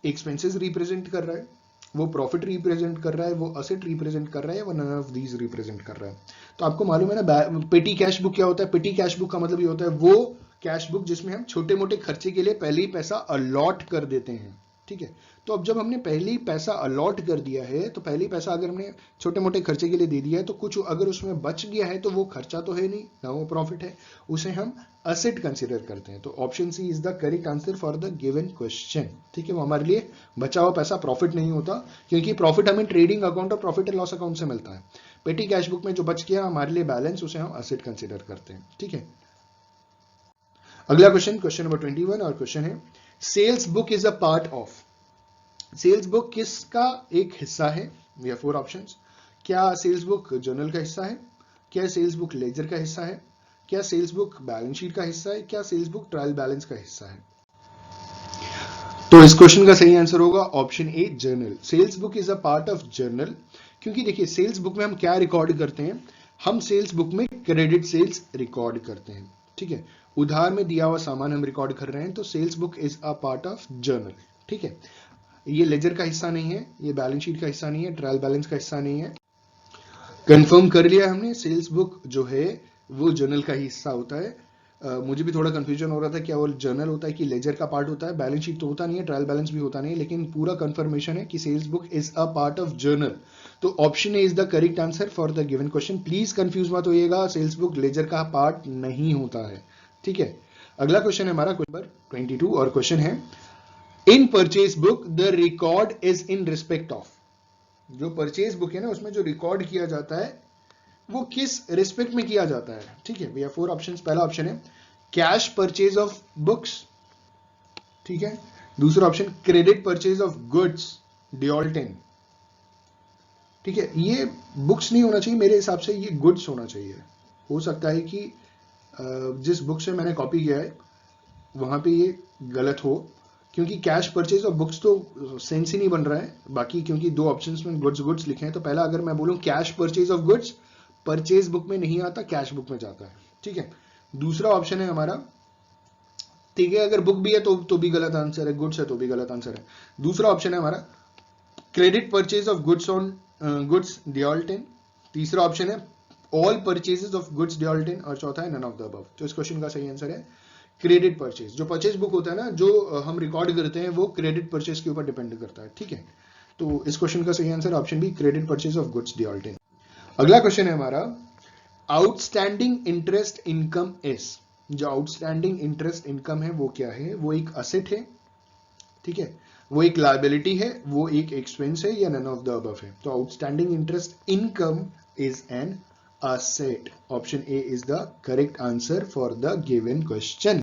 एक्सपेंसेस रिप्रेजेंट कर रहा है, वो प्रॉफिट रिप्रेजेंट कर रहा है, वो असेट रिप्रेजेंट कर रहा है, वो नन ऑफ दीज रिप्रेजेंट कर रहा है। तो आपको मालूम है ना पेटी कैश बुक क्या होता है। पेटी कैश बुक का मतलब ये होता है वो कैश बुक जिसमें हम छोटे मोटे खर्चे के लिए पहले ही पैसा अलॉट कर देते हैं। ठीक है, तो अब जब हमने पहले ही पैसा अलॉट कर दिया है, तो पहले ही पैसा अगर हमने छोटे मोटे खर्चे के लिए दे दिया है, तो कुछ अगर उसमें बच गया है तो वो खर्चा तो है नहीं ना, वो प्रॉफिट है, उसे हम असेट कंसीडर करते हैं। तो option C is the correct answer for the given question. ठीक है, वो हमारे लिए बचा हुआ पैसा प्रॉफिट नहीं होता, क्योंकि प्रॉफिट हमें ट्रेडिंग अकाउंट और प्रॉफिट एंड लॉस अकाउंट से मिलता है। पेटी कैश बुक में जो बच गया हमारे लिए बैलेंस, उसे हम असेट कंसीडर करते हैं। ठीक है, अगला क्वेश्चन, क्वेश्चन नंबर 21, और क्वेश्चन है sales book is a part of. Sales book किसका एक हिस्सा है। We have 4 options. क्या सेल्स बुक जर्नल का हिस्सा है, क्या सेल्स बुक लेजर का हिस्सा है, क्या सेल्स बुक बैलेंस शीट का हिस्सा है, क्या सेल्स बुक ट्रायल बैलेंस का हिस्सा है। तो इस क्वेश्चन का सही आंसर होगा option A journal. Sales book is a part of journal, क्योंकि देखिए सेल्स बुक में हम क्या रिकॉर्ड करते हैं, हम सेल्स बुक में क्रेडिट सेल्स रिकॉर्ड करते हैं, ठीक है। उधार में दिया हुआ सामान हम रिकॉर्ड कर रहे हैं, तो sales book is a part of journal, ठीक है। ये लेजर का हिस्सा नहीं है, ये बैलेंस शीट का हिस्सा नहीं है, ट्रायल बैलेंस का हिस्सा नहीं है। कंफर्म कर लिया हमने, सेल्स बुक जो है वो जर्नल का ही हिस्सा होता है। मुझे भी थोड़ा कंफ्यूजन हो रहा था क्या वो जर्नल होता है कि लेजर का पार्ट होता है। बैलेंस शीट तो होता नहीं है, ट्रायल बैलेंस भी होता नहीं है, लेकिन पूरा कंफर्मेशन है कि sales book is a part of journal. तो option A is the correct answer for the given question. Please confuse मत होइएगा, सेल्स बुक लेजर का पार्ट नहीं होता है, ठीक है। अगला क्वेश्चन है हमारा क्वेश्चन नंबर 22 और क्वेश्चन है in purchase book the record is in respect of. जो परचेज बुक है ना उसमें जो रिकॉर्ड किया जाता है वो किस रिस्पेक्ट में किया जाता है, ठीक है। We have 4 options. पहला ऑप्शन है कैश परचेज ऑफ बुक्स, ठीक है। दूसरा option credit purchase of goods dealt in, ठीक है। ये बुक्स नहीं होना चाहिए मेरे हिसाब से, ये गुड्स होना चाहिए। हो सकता है कि जिस बुक से मैंने कॉपी किया है वहां पे ये गलत हो, क्योंकि कैश परचेज ऑफ बुक्स तो सेंस ही नहीं बन रहा है। बाकी क्योंकि 2 ऑप्शंस में गुड्स गुड्स लिखे हैं, तो पहला अगर मैं बोलूं cash purchase of goods, purchase book में नहीं आता, कैश बुक में जाता है, ठीक है। दूसरा ऑप्शन है हमारा, ठीक है, अगर बुक भी है तो भी गलत आंसर है, गुड्स है तो भी गलत आंसर है। दूसरा ऑप्शन है हमारा credit purchase of goods on goods dealt in. तीसरा ऑप्शन है all purchases of goods dealt in, और चौथा है नन ऑफ द अबव। तो इस क्वेश्चन का सही आंसर है क्रेडिट परचेज। जो परचेज बुक होता है ना, जो हम रिकॉर्ड करते हैं, वो क्रेडिट परचेज के ऊपर डिपेंड करता है, ठीक है। तो इस क्वेश्चन का सही answer option B credit purchase of goods dealt in. अगला क्वेश्चन है हमारा आउटस्टैंडिंग इंटरेस्ट इनकम इज। जो आउटस्टैंडिंग इंटरेस्ट इनकम है वो क्या है, वो एक असेट है, ठीक है, वो एक लायबिलिटी है, वो एक एक्सपेंस है, या नन ऑफ द अबव है। तो outstanding interest income is an asset. Option A is the correct answer for the given question.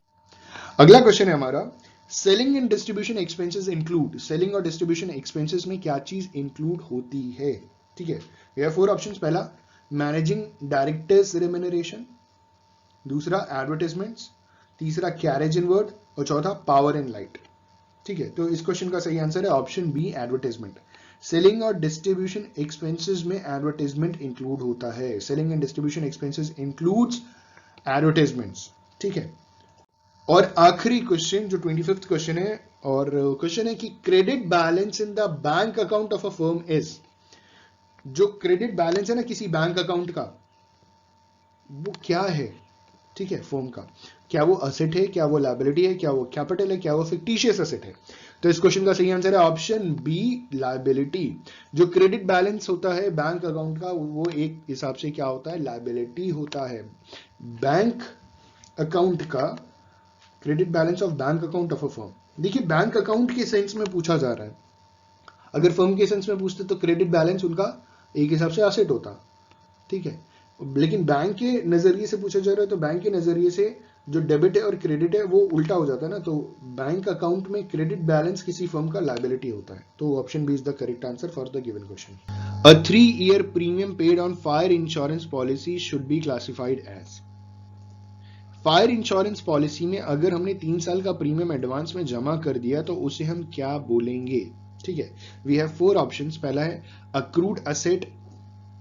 अगला क्वेश्चन है हमारा selling and distribution expenses include. Selling और डिस्ट्रीब्यूशन एक्सपेंसेस में क्या चीज इंक्लूड होती है, ठीक है। ये 4 ऑप्शंस। पहला मैनेजिंग डायरेक्टर्स रेम्यूनरेशन, दूसरा एडवर्टाइजमेंट्स, तीसरा कैरेज इन वर्ड, और चौथा पावर एंड लाइट, ठीक है। तो इस क्वेश्चन का सही आंसर है ऑप्शन बी एडवर्टाइजमेंट। सेलिंग और डिस्ट्रीब्यूशन एक्सपेंसेस में एडवर्टाइजमेंट इंक्लूड होता है। Selling and distribution expenses includes advertisements, ठीक है। और आखिरी क्वेश्चन जो 25th क्वेश्चन है, और क्वेश्चन है कि credit balance in the bank account of a firm is. जो क्रेडिट बैलेंस है ना किसी बैंक अकाउंट का, वो क्या है, ठीक है, फर्म का। क्या वो असेट है, क्या वो लायबिलिटी है, क्या वो कैपिटल है, क्या वो फिक्टिशियस असेट है। तो इस क्वेश्चन का सही आंसर है ऑप्शन बी लायबिलिटी। जो क्रेडिट बैलेंस होता है बैंक अकाउंट का, वो एक हिसाब से क्या होता है, लायबिलिटी होता है। बैंक अकाउंट का credit balance of bank account of a firm. देखिए बैंक अकाउंट के सेंस में पूछा जा रहा है, अगर फर्म के सेंस में पूछते तो क्रेडिट बैलेंस उनका एक हिसाब से एसेट होता, ठीक है। लेकिन बैंक के नजरिए से पूछा जा रहा है, तो बैंक के नजरिए से जो डेबिट है और क्रेडिट है वो उल्टा हो जाता है ना। तो बैंक अकाउंट में क्रेडिट बैलेंस किसी फर्म का लायबिलिटी होता है। तो option B is the correct answer for the given question. A 3-year premium paid on fire insurance policy should be classified as. Fire insurance policy में अगर हमने 3 साल का प्रीमियम एडवांस में जमा कर दिया तो उसे हम क्या बोलेंगे, ठीक है। We have 4 options. पहला है अक्रूड असेट,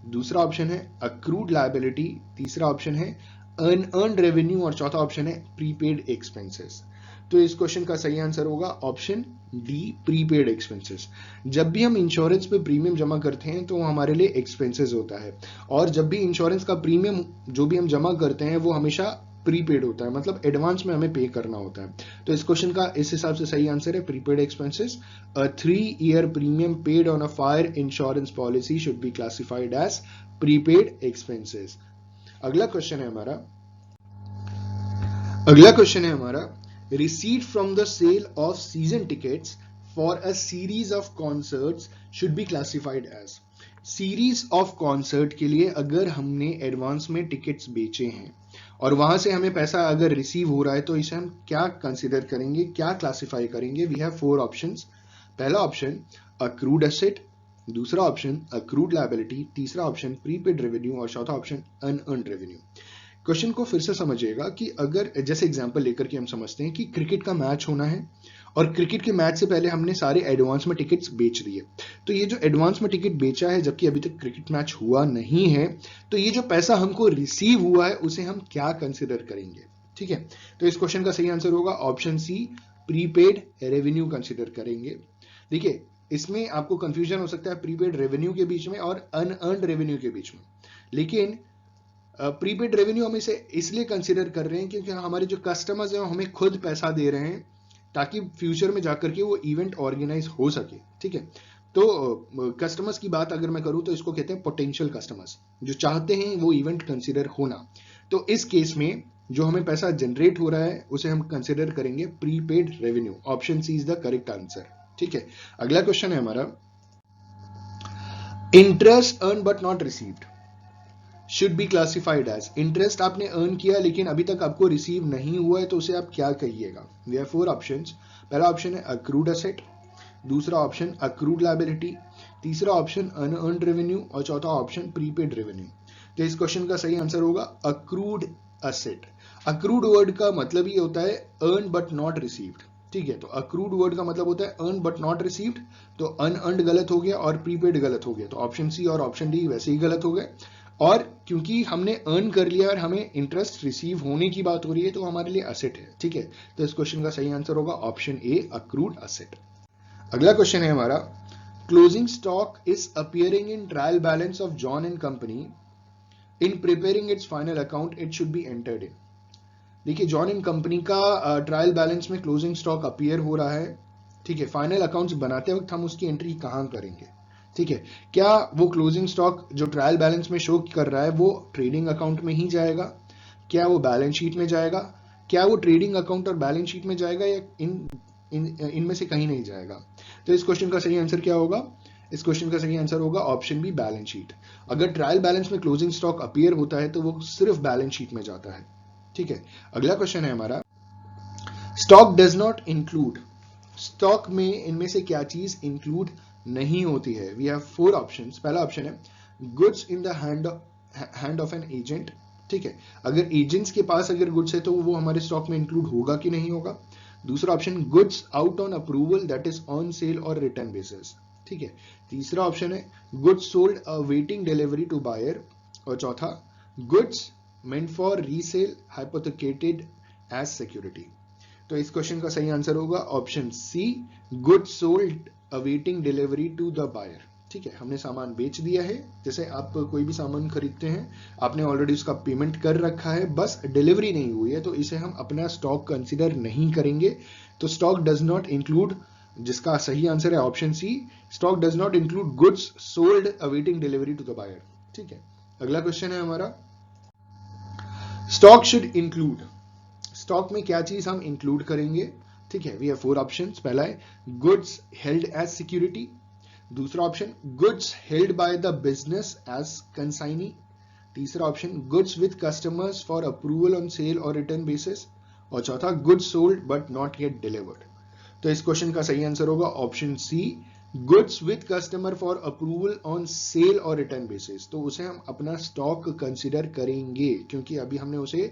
दूसरा ऑप्शन है अक्रूड लायबिलिटी, तीसरा ऑप्शन है अनअर्न्ड रेवेन्यू, और चौथा ऑप्शन है प्रीपेड एक्सपेंसेस। तो इस क्वेश्चन का सही आंसर होगा ऑप्शन डी प्रीपेड एक्सपेंसेस। जब भी हम इंश्योरेंस पे प्रीमियम जमा करते हैं तो वो हमारे लिए एक्सपेंसेस होता है, और जब भी इंश्योरेंस का प्रीमियम जो भी हम जमा करते हैं वो हमेशा प्रीपेड होता है, मतलब एडवांस में हमें पे करना होता है। तो इस क्वेश्चन का इस हिसाब से सही आंसर है prepaid expenses. A 3-year premium paid on a fire insurance policy should be classified as prepaid expenses. अगला क्वेश्चन है हमारा receipt from the sale of season tickets for a series of concerts should be classified as. Series of concert के लिए अगर हमने advance में tickets बेचे हैं और वहां से हमें पैसा अगर रिसीव हो रहा है, तो इसे हम क्या कंसीडर करेंगे, क्या क्लासिफाई करेंगे। We have 4 options. पहला ऑप्शन अक्रूड एसेट, दूसरा ऑप्शन अक्रूड लायबिलिटी, तीसरा ऑप्शन प्रीपेड रेवेन्यू, और चौथा ऑप्शन अनअर्न्ड रेवेन्यू। क्वेश्चन को फिर से समझिएगा कि अगर जैसे एग्जांपल लेकर के हम समझते हैं कि क्रिकेट का मैच होना है और क्रिकेट के मैच से पहले हमने सारे एडवांस में टिकट्स बेच दिए। तो ये जो एडवांस में टिकट बेचा है जबकि अभी तक क्रिकेट मैच हुआ नहीं है, तो ये जो पैसा हमको रिसीव हुआ है उसे हम क्या कंसिडर करेंगे? ठीक है, तो इस क्वेश्चन का सही आंसर होगा option C, prepaid revenue consider करेंगे। देखिए, इसमें आपको कंफ्यूजन हो सकता है प्रीपेड रेवेन्यू के बीच में और अनअर्न्ड रेवेन्यू के बीच में, लेकिन प्रीपेड रेवेन्यू हम इसे इसलिए कंसिडर कर रहे हैं क्योंकि हमारे जो कस्टमर्स हैं हमें खुद पैसा दे रहे हैं ताकि फ्यूचर में जाकर के वो इवेंट ऑर्गेनाइज हो सके। ठीक है, तो कस्टमर्स की बात अगर मैं करूं तो इसको कहते हैं पोटेंशियल कस्टमर्स, जो चाहते हैं वो इवेंट कंसिडर होना। तो इस केस में जो हमें पैसा जनरेट हो रहा है उसे हम कंसिडर करेंगे prepaid revenue. Option C is the correct answer. ठीक है, अगला क्वेश्चन है हमारा, interest earn but not received should be classified as. Interest आपने अर्न किया लेकिन अभी तक आपको रिसीव नहीं हुआ है, तो उसे आप क्या कहिएगा? We have 4 options. पहला ऑप्शन है अक्रूड एसेट, दूसरा ऑप्शन अक्रूड लायबिलिटी, तीसरा ऑप्शन अनअर्न्ड रेवेन्यू और चौथा ऑप्शन प्रीपेड रेवेन्यू। तो इस क्वेश्चन का सही आंसर होगा अक्रूड एसेट। अक्रूड वर्ड का मतलब ये होता है अर्न बट नॉट रिसीव्ड। ठीक है, तो अक्रूड वर्ड का मतलब होता है अर्न बट नॉट रिसीव्ड, तो अनअर्न्ड गलत हो गया और प्रीपेड गलत हो गया, तो ऑप्शन सी और ऑप्शन डी वैसे ही गलत हो गए। और क्योंकि हमने अर्न कर लिया और हमें इंटरेस्ट रिसीव होने की बात हो रही है तो हमारे लिए असेट है। ठीक है, तो इस क्वेश्चन का सही आंसर होगा ऑप्शन ए, अक्रूड असेट। अगला क्वेश्चन है हमारा, closing stock is appearing in trial balance of John and company, in preparing it's final account it should be entered in. देखिए, जॉन एंड कंपनी का ट्रायल बैलेंस में closing stock appear हो रहा है। ठीक है, फाइनल अकाउंट्स बनाते वक्त हम उसकी एंट्री कहां करेंगे? ठीक है, क्या वो क्लोजिंग स्टॉक जो ट्रायल बैलेंस में शो कर रहा है वो ट्रेडिंग अकाउंट में ही जाएगा, क्या वो बैलेंस शीट में जाएगा, क्या वो ट्रेडिंग अकाउंट और बैलेंस शीट में जाएगा, या इनमें से कहीं नहीं जाएगा? तो इस क्वेश्चन का सही आंसर क्या होगा? इस क्वेश्चन का सही आंसर होगा ऑप्शन बी, बैलेंस शीट। अगर ट्रायल बैलेंस में क्लोजिंग स्टॉक अपीयर होता है तो वो सिर्फ बैलेंस शीट में जाता है। ठीक है, अगला क्वेश्चन है हमारा, stock does not include. Stock में इनमें से क्या चीज इंक्लूड नहीं होती है? We have 4 options. पहला ऑप्शन है goods in the hand of an agent. ठीक है, अगर एजेंट्स के पास अगर गुड्स है तो वो हमारे स्टॉक में इंक्लूड होगा कि नहीं होगा। दूसरा option goods out on approval that is on sale और रिटर्न बेसिस। ठीक है, तीसरा ऑप्शन है goods sold awaiting delivery to buyer, और चौथा goods meant for resale hypothecated as security। तो इस क्वेश्चन का सही आंसर होगा option C, goods sold awaiting delivery to the buyer. ठीक है, हमने सामान बेच दिया है। जैसे आप कोई भी सामान खरीदते हैं, आपने ऑलरेडी उसका पेमेंट कर रखा है, बस डिलीवरी नहीं हुई है, तो इसे हम अपना स्टॉक कंसिडर नहीं करेंगे। तो स्टॉक डज नॉट इंक्लूड, जिसका सही आंसर है option C, stock does not include goods sold awaiting delivery to the buyer. ठीक है, अगला क्वेश्चन है हमारा, स्टॉक शुड इंक्लूड। स्टॉक में क्या चीज हम इंक्लूड करेंगे? ठीक है, वी हैव 4 ऑप्शंस। पहला है गुड्स हेल्ड एज सिक्योरिटी, दूसरा option goods held by the business as consignee, तीसरा option goods with customers for approval on sale और रिटर्न बेसिस, और चौथा goods sold but not yet delivered. तो इस question का सही आंसर होगा option C, goods with customer for approval on sale और रिटर्न बेसिस। तो उसे हम अपना स्टॉक कंसिडर करेंगे क्योंकि अभी हमने उसे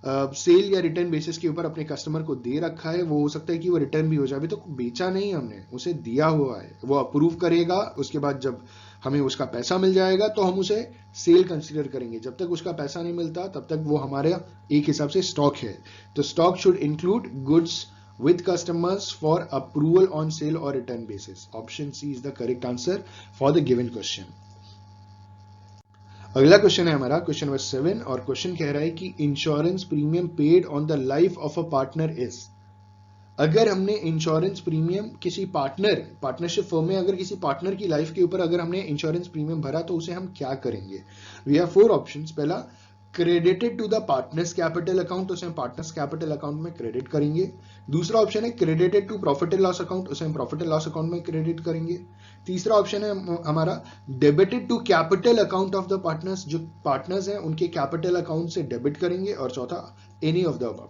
सेल या रिटर्न बेसिस के ऊपर अपने कस्टमर को दे रखा है। वो हो सकता है कि वो रिटर्न भी हो जाए, अभी तो बेचा नहीं हमने, उसे दिया हुआ है, वो अप्रूव करेगा, उसके बाद जब हमें उसका पैसा मिल जाएगा तो हम उसे सेल कंसिडर करेंगे। जब तक उसका पैसा नहीं मिलता तब तक वो हमारे एक हिसाब से स्टॉक है। तो stock should include goods with customers for approval on sale or return basis. Option C is the correct answer for the given question. अगला क्वेश्चन है हमारा क्वेश्चन नंबर 7, और क्वेश्चन कह रहा है कि insurance premium paid on the life of a partner is. अगर हमने इंश्योरेंस प्रीमियम किसी पार्टनरशिप फर्म में अगर किसी पार्टनर की लाइफ के ऊपर अगर हमने इंश्योरेंस प्रीमियम भरा तो उसे हम क्या करेंगे? We have 4 options. पहला credited to the partners capital account, उसे हम पार्टनर्स कैपिटल अकाउंट में क्रेडिट करेंगे। दूसरा ऑप्शन है credited to profit and loss account, उसे हम प्रॉफिट एंड लॉस अकाउंट में क्रेडिट करेंगे। तीसरा ऑप्शन है हमारा debited to capital account of the partners, जो पार्टनर्स हैं उनके कैपिटल अकाउंट से डेबिट करेंगे, और चौथा एनी ऑफ द अबव।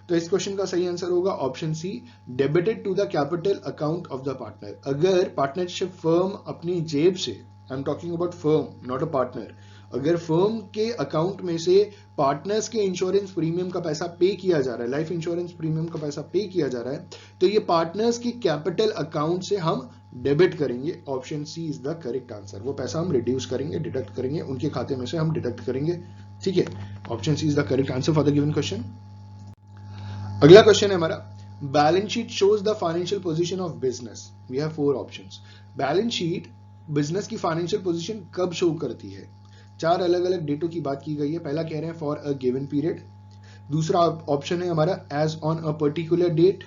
तो इस क्वेश्चन का सही आंसर होगा option C, debited to the capital account of the partner. अगर पार्टनरशिप फर्म अपनी जेब से, I am talking about firm not a partner, अगर फर्म के अकाउंट में से पार्टनर्स के इंश्योरेंस प्रीमियम का पैसा पे किया जा रहा है, लाइफ इंश्योरेंस प्रीमियम का पैसा पे किया जा रहा है, तो ये पार्टनर्स की कैपिटल अकाउंट से हम डेबिट करेंगे। Option C is the correct answer. वो पैसा हम रिड्यूस करेंगे, डिडक्ट करेंगे, उनके खाते में से हम डिडक्ट करेंगे। ठीक है, option C is the correct answer for the given question. अगला क्वेश्चन है हमारा, balance sheet shows the financial position of business. We have 4 options. Balance sheet business की फाइनेंशियल पोजीशन कब शो करती है? 4 अलग अलग डेटों की बात की गई है। पहला कह रहे हैं फॉर अ गिवन पीरियड, दूसरा ऑप्शन है हमारा as on a particular date,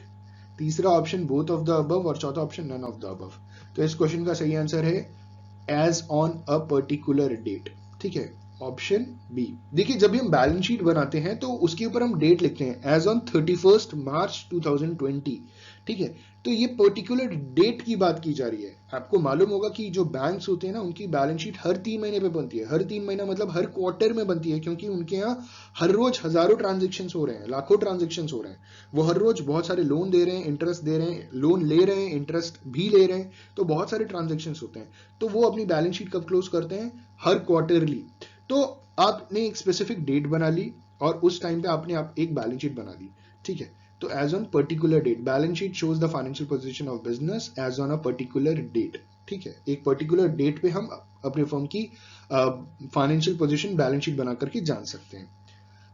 तीसरा option both of the above और चौथा option none of the above. तो इस क्वेश्चन का सही आंसर है as on a particular date. ठीक है, ऑप्शन बी। देखिए, जब भी हम बैलेंस शीट बनाते हैं तो उसके ऊपर हम डेट लिखते हैं एज ऑन 31 मार्च 2020। ठीक है, तो ये पर्टिकुलर डेट की बात की जा रही है। आपको मालूम होगा कि जो बैंक्स होते हैं ना, उनकी बैलेंस शीट हर 3 महीने पे बनती है। हर 3 महीना मतलब हर क्वार्टर में बनती है, क्योंकि उनके यहाँ हर रोज हजारों ट्रांजेक्शन हो रहे हैं, लाखों ट्रांजेक्शन हो रहे हैं। वो हर रोज बहुत सारे लोन दे रहे हैं, इंटरेस्ट दे रहे हैं, लोन ले रहे हैं, इंटरेस्ट भी ले रहे हैं, तो बहुत सारे ट्रांजेक्शन होते हैं। तो वो अपनी बैलेंस शीट कब क्लोज करते हैं? हर क्वार्टरली। तो आपने एक स्पेसिफिक डेट बना ली और उस टाइम पे आपने आप एक बैलेंस शीट बना ली। ठीक है, तो as on particular date, balance sheet shows the financial position of business as on a particular date. ठीक है, एक पर्टिकुलर डेट पे हम अपने फर्म की फाइनेंशियल पोजीशन बैलेंस शीट बना करके जान सकते हैं।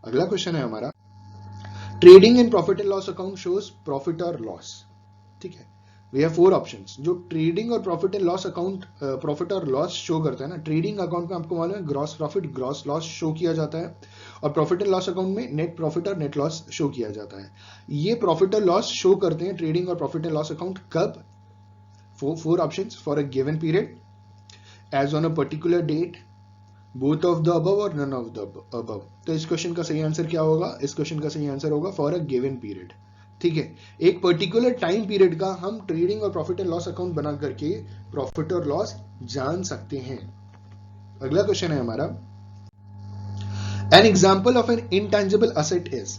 अगला क्वेश्चन है हमारा, trading and profit and loss account shows profit और लॉस। ठीक है, वी हैव 4 ऑप्शंस। जो ट्रेडिंग और profit and loss account profit और लॉस शो करता है ना, ट्रेडिंग अकाउंट में आपको मालूम है gross profit gross loss show किया जाता है, और प्रॉफिट एंड लॉस अकाउंट में नेट प्रॉफिट और नेट लॉस शो किया जाता है। ये प्रॉफिट और लॉस शो करते हैं ट्रेडिंग और प्रॉफिट एंड लॉस अकाउंट कब? 4 options, for a given period, as on a particular date, both of the above और नन ऑफ द अबव। तो इस क्वेश्चन का सही आंसर क्या होगा? इस क्वेश्चन का सही आंसर होगा फॉर अ गिवन पीरियड। ठीक है, एक पर्टिकुलर टाइम पीरियड का हम ट्रेडिंग और प्रॉफिट एंड लॉस अकाउंट बना करके प्रॉफिट और लॉस जान सकते हैं। अगला क्वेश्चन है हमारा, an example of N intangible asset is.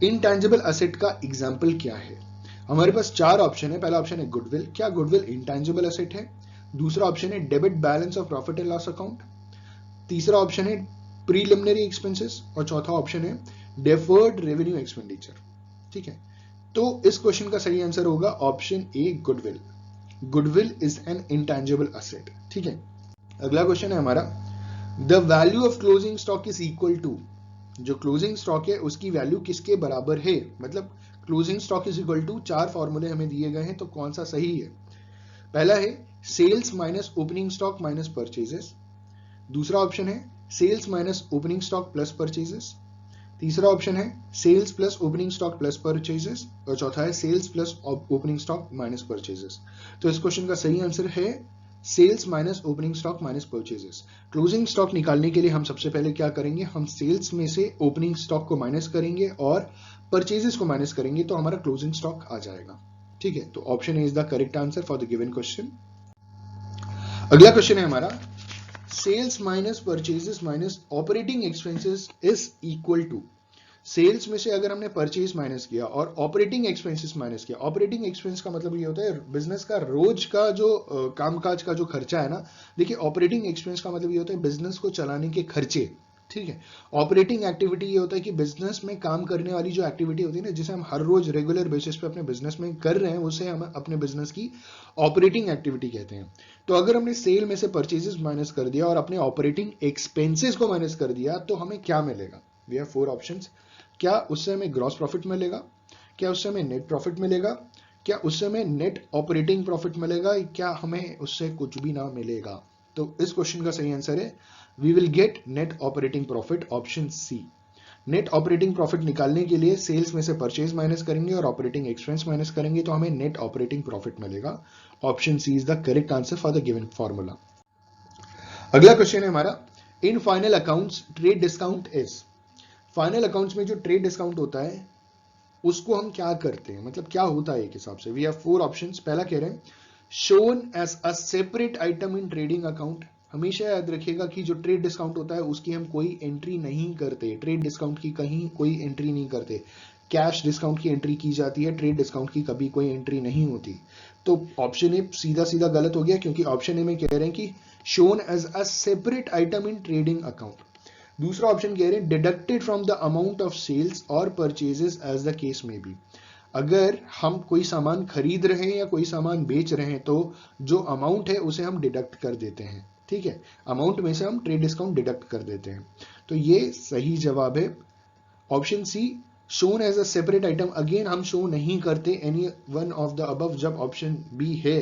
Intangible asset का एग्जाम्पल क्या है? हमारे पास 4 ऑप्शन है। पहला ऑप्शन है गुडविल। क्या गुडविल इंटेंजिबल असेट है? दूसरा ऑप्शन है debit balance of profit and loss account, तीसरा ऑप्शन है प्रीलिमिनरी एक्सपेंसेस, और चौथा ऑप्शन है डेफर्ड रेवेन्यू एक्सपेंडिचर। ठीक है, तो इस क्वेश्चन का सही आंसर होगा option A goodwill. Goodwill is an intangible asset. ठीक है, अगला क्वेश्चन है हमारा, the value of closing stock is equal to. जो क्लोजिंग स्टॉक है उसकी वैल्यू किसके बराबर है? मतलब closing stock is equal to 4 फॉर्मूले हमें दिए गए हैं, तो कौन सा सही है? पहला है sales minus opening stock minus purchases, दूसरा ऑप्शन है sales minus opening stock plus purchases, तीसरा ऑप्शन है sales plus opening stock plus purchases, और चौथा है sales plus opening stock minus purchases. तो इस क्वेश्चन का सही आंसर है sales minus opening stock minus purchases. Closing stock निकालने के लिए हम सबसे पहले क्या करेंगे? हम सेल्स में से ओपनिंग स्टॉक को माइनस करेंगे और परचेजेस को माइनस करेंगे, तो हमारा क्लोजिंग स्टॉक आ जाएगा। ठीक है, तो option A is the correct answer for the given question. अगला क्वेश्चन है हमारा, sales minus purchases minus operating expenses is equal to. Sales में से अगर हमने परचेज माइनस किया और ऑपरेटिंग एक्सपेंसेस माइनस किया, ऑपरेटिंग एक्सपेंस का मतलब ये होता है बिजनेस का रोज का जो कामकाज का जो खर्चा है ना। देखिए, ऑपरेटिंग एक्सपेंस का मतलब ये होता है बिजनेस को चलाने के खर्चे। ठीक है, ऑपरेटिंग एक्टिविटी ये होता है कि बिजनेस में काम करने वाली जो एक्टिविटी होती है ना, जिसे हम हर रोज रेगुलर बेसिस पे अपने बिजनेस में कर रहे हैं, उसे हम अपने बिजनेस की ऑपरेटिंग एक्टिविटी कहते हैं। तो अगर हमने सेल में से परचेजेस माइनस कर दिया और अपने ऑपरेटिंग एक्सपेंसेस को माइनस कर दिया, तो हमें क्या मिलेगा? We have 4 options. क्या उससे हमें ग्रॉस प्रॉफिट मिलेगा? क्या उससे हमें नेट प्रॉफिट मिलेगा? क्या उससे हमें नेट ऑपरेटिंग प्रॉफिट मिलेगा? क्या हमें उससे कुछ भी ना मिलेगा? तो इस क्वेश्चन का सही आंसर है we will get net operating profit, option C. Net operating profit निकालने के लिए सेल्स में से परचेज माइनस करेंगे और ऑपरेटिंग एक्सपेंस माइनस करेंगे, तो हमें नेट ऑपरेटिंग प्रॉफिट मिलेगा। Option C is the correct answer for the given formula. अगला क्वेश्चन है हमारा, in final accounts trade discount is. Final accounts में जो ट्रेड डिस्काउंट होता है उसको हम क्या करते हैं, मतलब क्या होता है एक हिसाब से? We have 4 options. पहला कह रहे हैं shown as a separate item in trading account. हमेशा याद रखिएगा कि जो ट्रेड डिस्काउंट होता है उसकी हम कोई एंट्री नहीं करते। ट्रेड डिस्काउंट की कहीं कोई एंट्री नहीं करते। कैश डिस्काउंट की एंट्री की जाती है, ट्रेड डिस्काउंट की कभी कोई एंट्री नहीं होती। तो ऑप्शन ए सीधा सीधा गलत हो गया, क्योंकि ऑप्शन ए में कह रहे हैं कि shown as a separate item in trading account. दूसरा ऑप्शन कह रहे हैं deducted from the amount of sales or purchases as the case may be. अगर हम कोई सामान खरीद रहे हैं या कोई सामान बेच रहे हैं तो जो अमाउंट है उसे हम डिडक्ट कर देते हैं, ठीक है, अमाउंट में से हम ट्रेड डिस्काउंट डिडक्ट कर देते हैं। तो ये सही जवाब है option C, shown as a separate item. Again हम शो नहीं करते any one of the above जब ऑप्शन बी है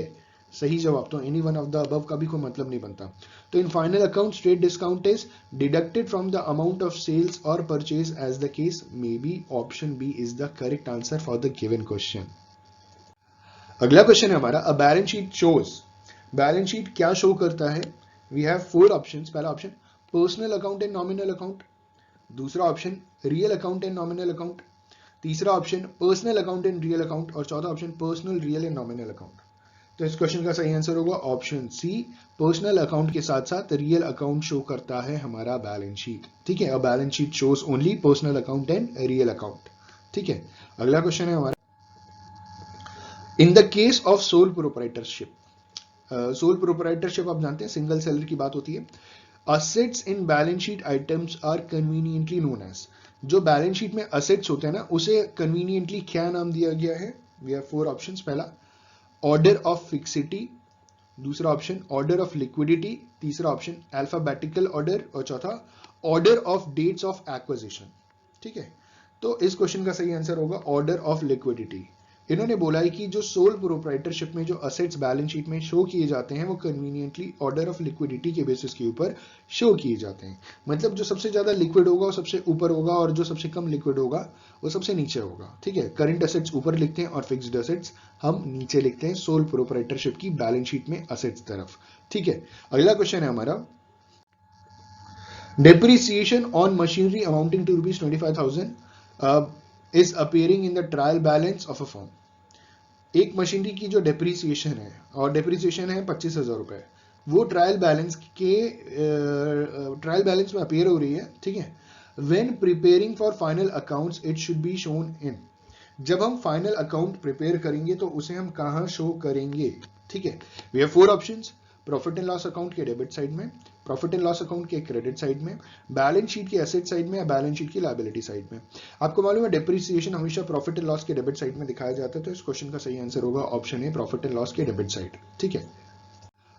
सही जवाब, तो any one of the above का भी कोई मतलब नहीं बनता। तो in final account trade discount is deducted from the amount of sales or purchase as the case may be. Option B is the correct answer for the given question. अगला question है हमारा, a balance sheet shows. Balance sheet क्या show करता है? We have 4 options. पहला option personal account and nominal account, दूसरा option real account and nominal account, तीसरा option personal account and real account और चौथा option personal real and nominal account. तो इस क्वेश्चन का सही आंसर होगा ऑप्शन सी, पर्सनल अकाउंट के साथ साथ रियल अकाउंट शो करता है हमारा बैलेंस शीट, ठीक है। A balance sheet shows only personal account and real account, ठीक है। अगला क्वेश्चन है हमारा, in the case of sole proprietorship. Sole proprietorship आप जानते हैं सिंगल सेलर की बात होती है। Assets in balance sheet items are conveniently known as. जो बैलेंस शीट में असेट्स होते हैं ना उसे कन्वीनियंटली क्या नाम दिया गया है? We have 4 options. पहला ऑर्डर ऑफ फिक्सिटी, दूसरा ऑप्शन ऑर्डर ऑफ लिक्विडिटी, तीसरा ऑप्शन अल्फाबेटिकल ऑर्डर और चौथा order of dates of acquisition, ठीक है। तो इस क्वेश्चन का सही आंसर होगा ऑर्डर ऑफ लिक्विडिटी। इन्होंने बोला है कि जो सोल प्रोप्राइटरशिप में जो असेट्स बैलेंस शीट में शो किए जाते हैं वो कन्वीनियंटली ऑर्डर ऑफ लिक्विडिटी के बेसिस के ऊपर शो किए जाते हैं। मतलब जो सबसे ज्यादा लिक्विड होगा वो सबसे ऊपर होगा और जो सबसे कम लिक्विड होगा वो सबसे नीचे होगा, ठीक है। करंट असेट्स ऊपर लिखते हैं और फिक्स्ड असेट्स हम नीचे लिखते हैं सोल प्रोप्राइटरशिप की बैलेंस शीट में असेट्स तरफ, ठीक है। अगला क्वेश्चन है हमारा, depreciation on machinery amounting to rupees 25,000 is appearing in the trial balance of a firm. एक मशीनरी की जो डेप्रीसिएशन है और डेप्रीसिएशन है 25,000 रुपए, वो ट्रायल बैलेंस में अपीयर हो रही है, ठीक है। When preparing for final accounts it should be shown इन। जब हम फाइनल अकाउंट प्रिपेयर करेंगे तो उसे हम कहां शो करेंगे, ठीक है। We have 4 options, profit and loss account के डेबिट साइड में, प्रॉफिट एंड लॉस अकाउंट के क्रेडिट साइड में, बैलेंस शीट के एसेट साइड में या बैलेंस शीट की लायबिलिटी साइड में। आपको मालूम है डेप्रिसिएशन हमेशा प्रॉफिट एंड लॉस के डेबिट साइड में दिखाया जाता है, तो इस क्वेश्चन का सही आंसर होगा option A, profit and loss के डेबिट साइड, ठीक है।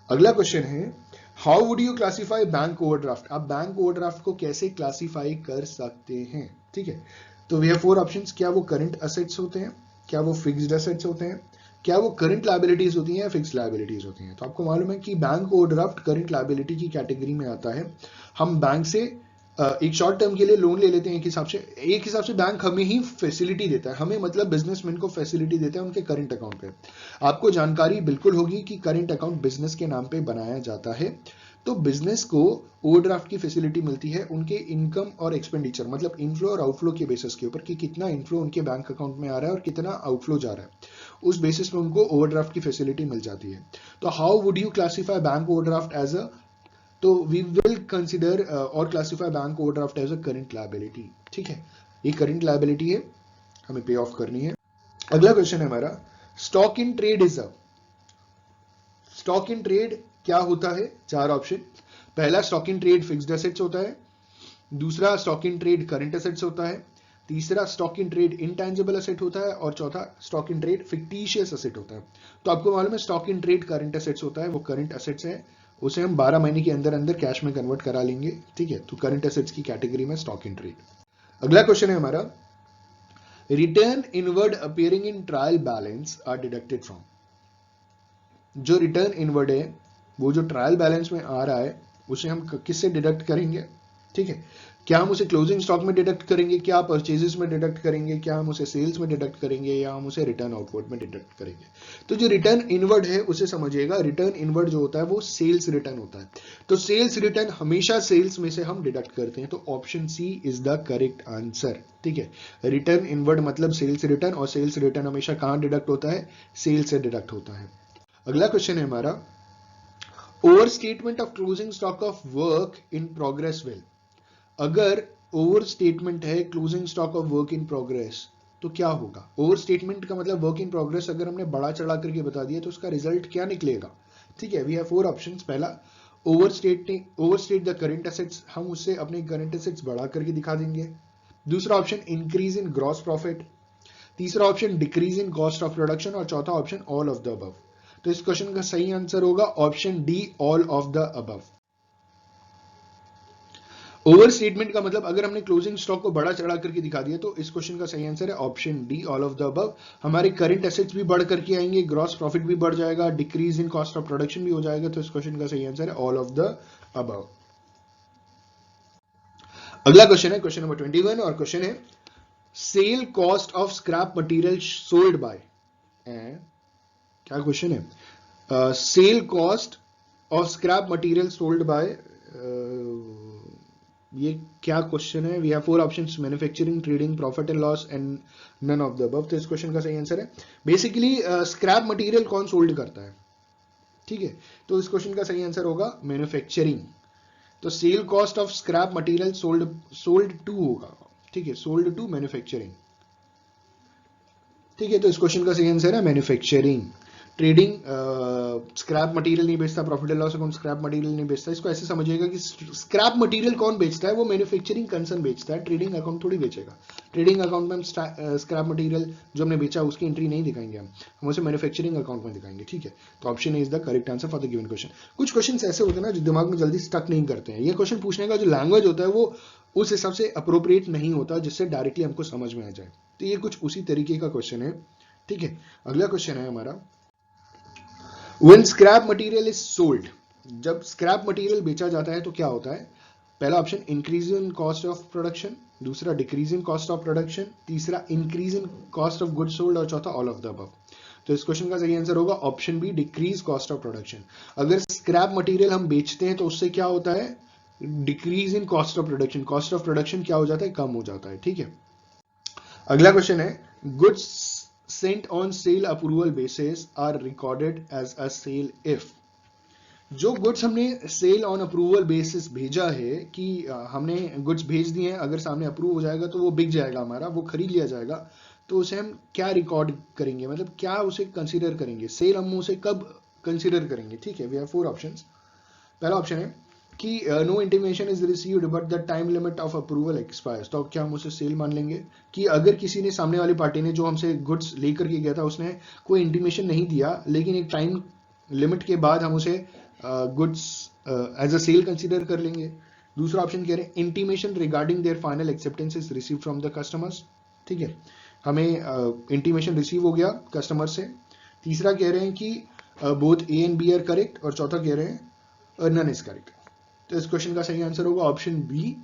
अगला क्वेश्चन है, how would you classify bank overdraft. आप बैंक ओवरड्राफ्ट को कैसे क्लासिफाई कर सकते हैं, ठीक है। तो वी हैव 4 ऑप्शंस, क्या वो करंट असेट्स होते हैं, क्या वो फिक्स्ड असेट्स होते हैं, क्या वो करंट लायबिलिटीज होती हैं या फिक्स्ड लायबिलिटीज होती हैं। तो आपको मालूम है कि बैंक ओवरड्राफ्ट करंट लायबिलिटी की कैटेगरी में आता है। हम बैंक से एक शॉर्ट टर्म के लिए लोन ले लेते हैं, एक हिसाब से बैंक हमें ही फैसिलिटी देता है, हमें मतलब बिजनेसमैन को फैसिलिटी देता है उनके करंट अकाउंट पे। आपको जानकारी बिल्कुल होगी कि करंट अकाउंट बिजनेस के नाम पे बनाया जाता है, तो बिजनेस को ओवरड्राफ्ट की फैसिलिटी मिलती है उनके इनकम और एक्सपेंडिचर मतलब इनफ्लो और आउटफ्लो के बेसिस के ऊपर कि कितना इनफ्लो उनके बैंक अकाउंट में आ रहा है और कितना आउटफ्लो जा रहा है, उस बेसिस पे उनको ओवरड्राफ्ट की फैसिलिटी मिल जाती है। तो how would you classify bank overdraft as a, तो वी विल कंसिडर और classify bank overdraft as a current liability, ठीक है। ये करंट लायबिलिटी है, हमें पे ऑफ करनी है। अगला क्वेश्चन है हमारा, stock in trade is a. Stock in trade क्या होता है? 4 ऑप्शन। पहला stock in trade fixed assets होता है, दूसरा stock in trade current assets होता है, तीसरा stock in trade intangible asset होता है और चौथा stock in trade fictitious asset होता है। तो आपको मालूम है stock in trade current assets होता है, वो करंट एसेट्स है, उसे हम 12 महीने के अंदर अंदर कैश में कन्वर्ट करा लेंगे, ठीक है। तो करंट एसेट्स की कैटेगरी में स्टॉक इन ट्रेड। अगला क्वेश्चन है हमारा, return inward appearing in trial balance are deducted from. जो रिटर्न इनवर्ड है वो जो ट्रायल बैलेंस में आ रहा है उसे हम किससे डिडक्ट करेंगे, ठीक है। क्या हम उसे क्लोजिंग स्टॉक में डिडक्ट करेंगे, क्या परचेजेस में डिडक्ट करेंगे, क्या हम उसे सेल्स में डिडक्ट करेंगे या हम उसे रिटर्न आउटवर्ड में डिडक्ट करेंगे। तो जो रिटर्न इनवर्ड है उसे समझिएगा, रिटर्न इनवर्ड जो होता है वो सेल्स रिटर्न होता है, तो सेल्स रिटर्न हमेशा सेल्स में से हम डिडक्ट करते हैं, तो option C is the correct answer, ठीक है। रिटर्न इनवर्ड मतलब सेल्स रिटर्न और सेल्स रिटर्न हमेशा कहां डिडक्ट होता है? सेल्स से डिडक्ट होता है। अगला क्वेश्चन है हमारा, over statement of closing stock of work in progress will. अगर ओवर स्टेटमेंट है closing stock of work in progress तो क्या होगा? ओवर स्टेटमेंट का मतलब वर्क इन प्रोग्रेस अगर हमने बड़ा चढ़ा करके बता दिया तो उसका रिजल्ट क्या निकलेगा, ठीक है। We have 4 options. पहला ओवरस्टेट द करंट एसेट्स, हम उससे अपने करंट एसेट्स बढ़ा करके दिखा देंगे। दूसरा option increase in gross profit, तीसरा option decrease in cost of production और चौथा option all of the above. तो इस क्वेश्चन का सही आंसर होगा option D, all of the above. Over statement का मतलब अगर हमने क्लोजिंग स्टॉक को बड़ा चढ़ा करके दिखा दिया, तो इस क्वेश्चन का सही आंसर है option D, all of the above. हमारे करंट एसेट्स भी बढ़ करके आएंगे, ग्रॉस प्रॉफिट भी बढ़ जाएगा, decrease in cost of production भी हो जाएगा, तो इस क्वेश्चन का सही आंसर है ऑल ऑफ द अबव। अगला क्वेश्चन है क्वेश्चन नंबर 21 और क्वेश्चन है sale cost of scrap material sold by, क्या क्वेश्चन है, sale cost of scrap material sold by, ये क्या क्वेश्चन है। We have 4 options, manufacturing, trading, profit and loss and none of the above. तो इस question का सही आंसर है बेसिकली स्क्रैप मटेरियल कौन सोल्ड करता है, ठीक है, तो इस क्वेश्चन का सही आंसर होगा मैन्युफैक्चरिंग। तो sale cost of scrap material sold to होगा, ठीक है, सोल्ड टू मैन्युफैक्चरिंग, ठीक है, तो इस क्वेश्चन का सही आंसर है मैन्युफैक्चरिंग। ट्रेडिंग स्क्रैप मटेरियल नहीं बेचता, profit and loss account scrap material नहीं बेचता। इसको ऐसे समझिएगा कि स्क्रैप मटेरियल कौन बेचता है, वो मैन्युफैक्चरिंग कंसर्न बेचता है, ट्रेडिंग अकाउंट थोड़ी बेचेगा। ट्रेडिंग अकाउंट में हम स्क्रैप मटेरियल जो हमने बेचा उसकी एंट्री नहीं दिखाएंगे, हम उसे मैन्युफैक्चरिंग अकाउंट में दिखाएंगे, ठीक है। तो option is the correct answer for the given question. कुछ क्वेश्चन ऐसे होते हैं ना जो दिमाग में जल्दी स्टक नहीं करते हैं, ये क्वेश्चन पूछने का जो लैंग्वेज होता है वो उस हिसाब से अप्रोप्रिएट नहीं होता जिससे डायरेक्टली हमको समझ में आ जाए। तो ये कुछ उसी तरीके का क्वेश्चन है, ठीक है। अगला क्वेश्चन है हमारा When scrap material is sold, जब स्क्रैप मटेरियल बेचा जाता है तो क्या होता है। पहला option increase in cost of production, दूसरा decrease in cost of production, तीसरा increase in cost of goods sold और चौथा ऑल ऑफ द अबव। तो इस क्वेश्चन का सही आंसर होगा option B, decrease cost of production. अगर स्क्रैप मटेरियल हम बेचते हैं तो उससे क्या होता है, decrease in cost of production, cost of production क्या हो जाता है, कम हो जाता है, ठीक है। अगला क्वेश्चन है goods sent on sale approval basis are recorded as a sale if, जो गुड्स हमने सेल ऑन अप्रूवल बेसिस भेजा है कि हमने गुड्स भेज दिए हैं, अगर सामने अप्रूव हो जाएगा तो वो बिक जाएगा हमारा, वो खरीद लिया जाएगा, तो उसे हम क्या रिकॉर्ड करेंगे, मतलब क्या उसे कंसीडर करेंगे, सेल हम उसे कब कंसीडर करेंगे, ठीक है। We have 4 options. पहला ऑप्शन है कि no intimation is received but the time limit of approval expires, तो क्या हम उसे सेल मान लेंगे कि अगर किसी ने, सामने वाली पार्टी ने जो हमसे गुड्स लेकर के गया था उसने कोई इंटीमेशन नहीं दिया, लेकिन एक टाइम लिमिट के बाद हम उसे goods as a sale consider कर लेंगे। दूसरा ऑप्शन कह रहे हैं intimation regarding their final acceptance is receive from the customers, ठीक है, हमें इंटीमेशन रिसीव हो गया कस्टमर से। तीसरा कह रहे हैं कि both A and B are correct, और चौथा कह रहे हैं नन इज करेक्ट। तो इस क्वेश्चन का सही आंसर होगा option B,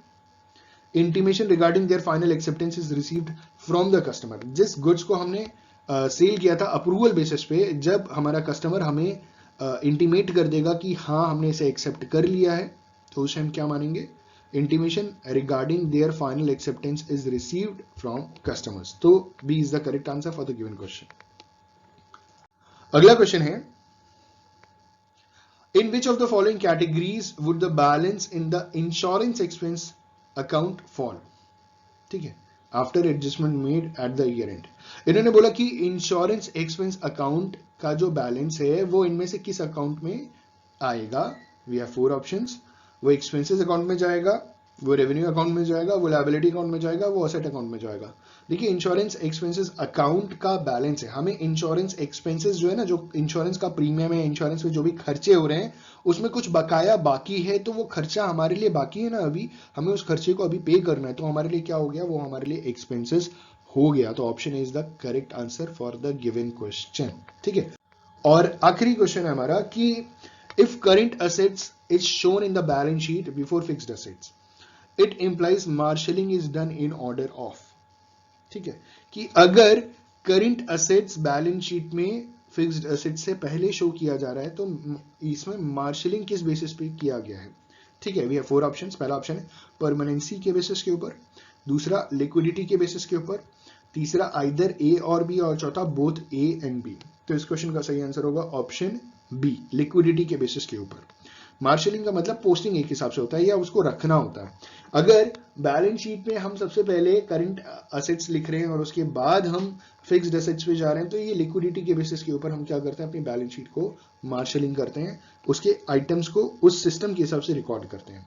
intimation regarding their final acceptance is received from the customer. जिस गुड्स को हमने सेल किया था अप्रूवल बेसिस पे, जब हमारा कस्टमर हमें इंटीमेट कर देगा कि हाँ हमने इसे एक्सेप्ट कर लिया है, तो उसे हम क्या मानेंगे, intimation regarding their final acceptance is received from customers. तो B is the correct answer for the given question. अगला क्वेश्चन है in which of the following categories would the balance in the insurance expense account fall, ठीक है, after adjustment made at the year and. इन्होंने बोला कि insurance expense account का जो balance है वो इनमें से किस अकाउंट में आएगा। वी हैव 4 ऑप्शंस, वो एक्सपेंसेस अकाउंट में जाएगा, वो रेवेन्यू अकाउंट में जाएगा, वो लायबिलिटी अकाउंट में जाएगा, वो असेट अकाउंट में जाएगा। देखिए इंश्योरेंस एक्सपेंसेस अकाउंट का बैलेंस है, हमें इंश्योरेंस एक्सपेंसेस जो है ना, जो इंश्योरेंस का प्रीमियम है, इंश्योरेंस में जो भी खर्चे हो रहे हैं उसमें कुछ बकाया बाकी है, तो वो खर्चा हमारे लिए बाकी है ना, अभी हमें उस खर्चे को अभी पे करना है, तो हमारे लिए क्या हो गया, वो हमारे लिए एक्सपेंसेस हो गया। तो option is the correct answer for the given question, ठीक है। और आखिरी क्वेश्चन है हमारा कि if current assets is shown in the balance sheet before fixed assets, it implies marshalling is done in order of, ठीक है, कि अगर करंट असेट्स बैलेंस शीट में फिक्स्ड असेट से पहले शो किया जा रहा है तो इसमें मार्शलिंग किस बेसिस पे किया गया है, ठीक है। We have 4 options. पहला ऑप्शन है परमानेंसी के बेसिस के ऊपर, दूसरा लिक्विडिटी के बेसिस के ऊपर, तीसरा आइदर ए और बी, और चौथा बोथ ए एंड बी। तो इस क्वेश्चन का सही आंसर होगा ऑप्शन बी, लिक्विडिटी के बेसिस के ऊपर। मार्शलिंग का मतलब पोस्टिंग एक हिसाब से होता है या उसको रखना होता है। अगर बैलेंस शीट में हम सबसे पहले करंट असेट्स लिख रहे हैं और उसके बाद हम फिक्स्ड असेट्स पे जा रहे हैं, तो ये लिक्विडिटी के बेसिस के ऊपर हम क्या करते हैं, अपनी बैलेंस शीट को मार्शलिंग करते हैं, उसके आइटम्स को उस सिस्टम के हिसाब से रिकॉर्ड करते हैं।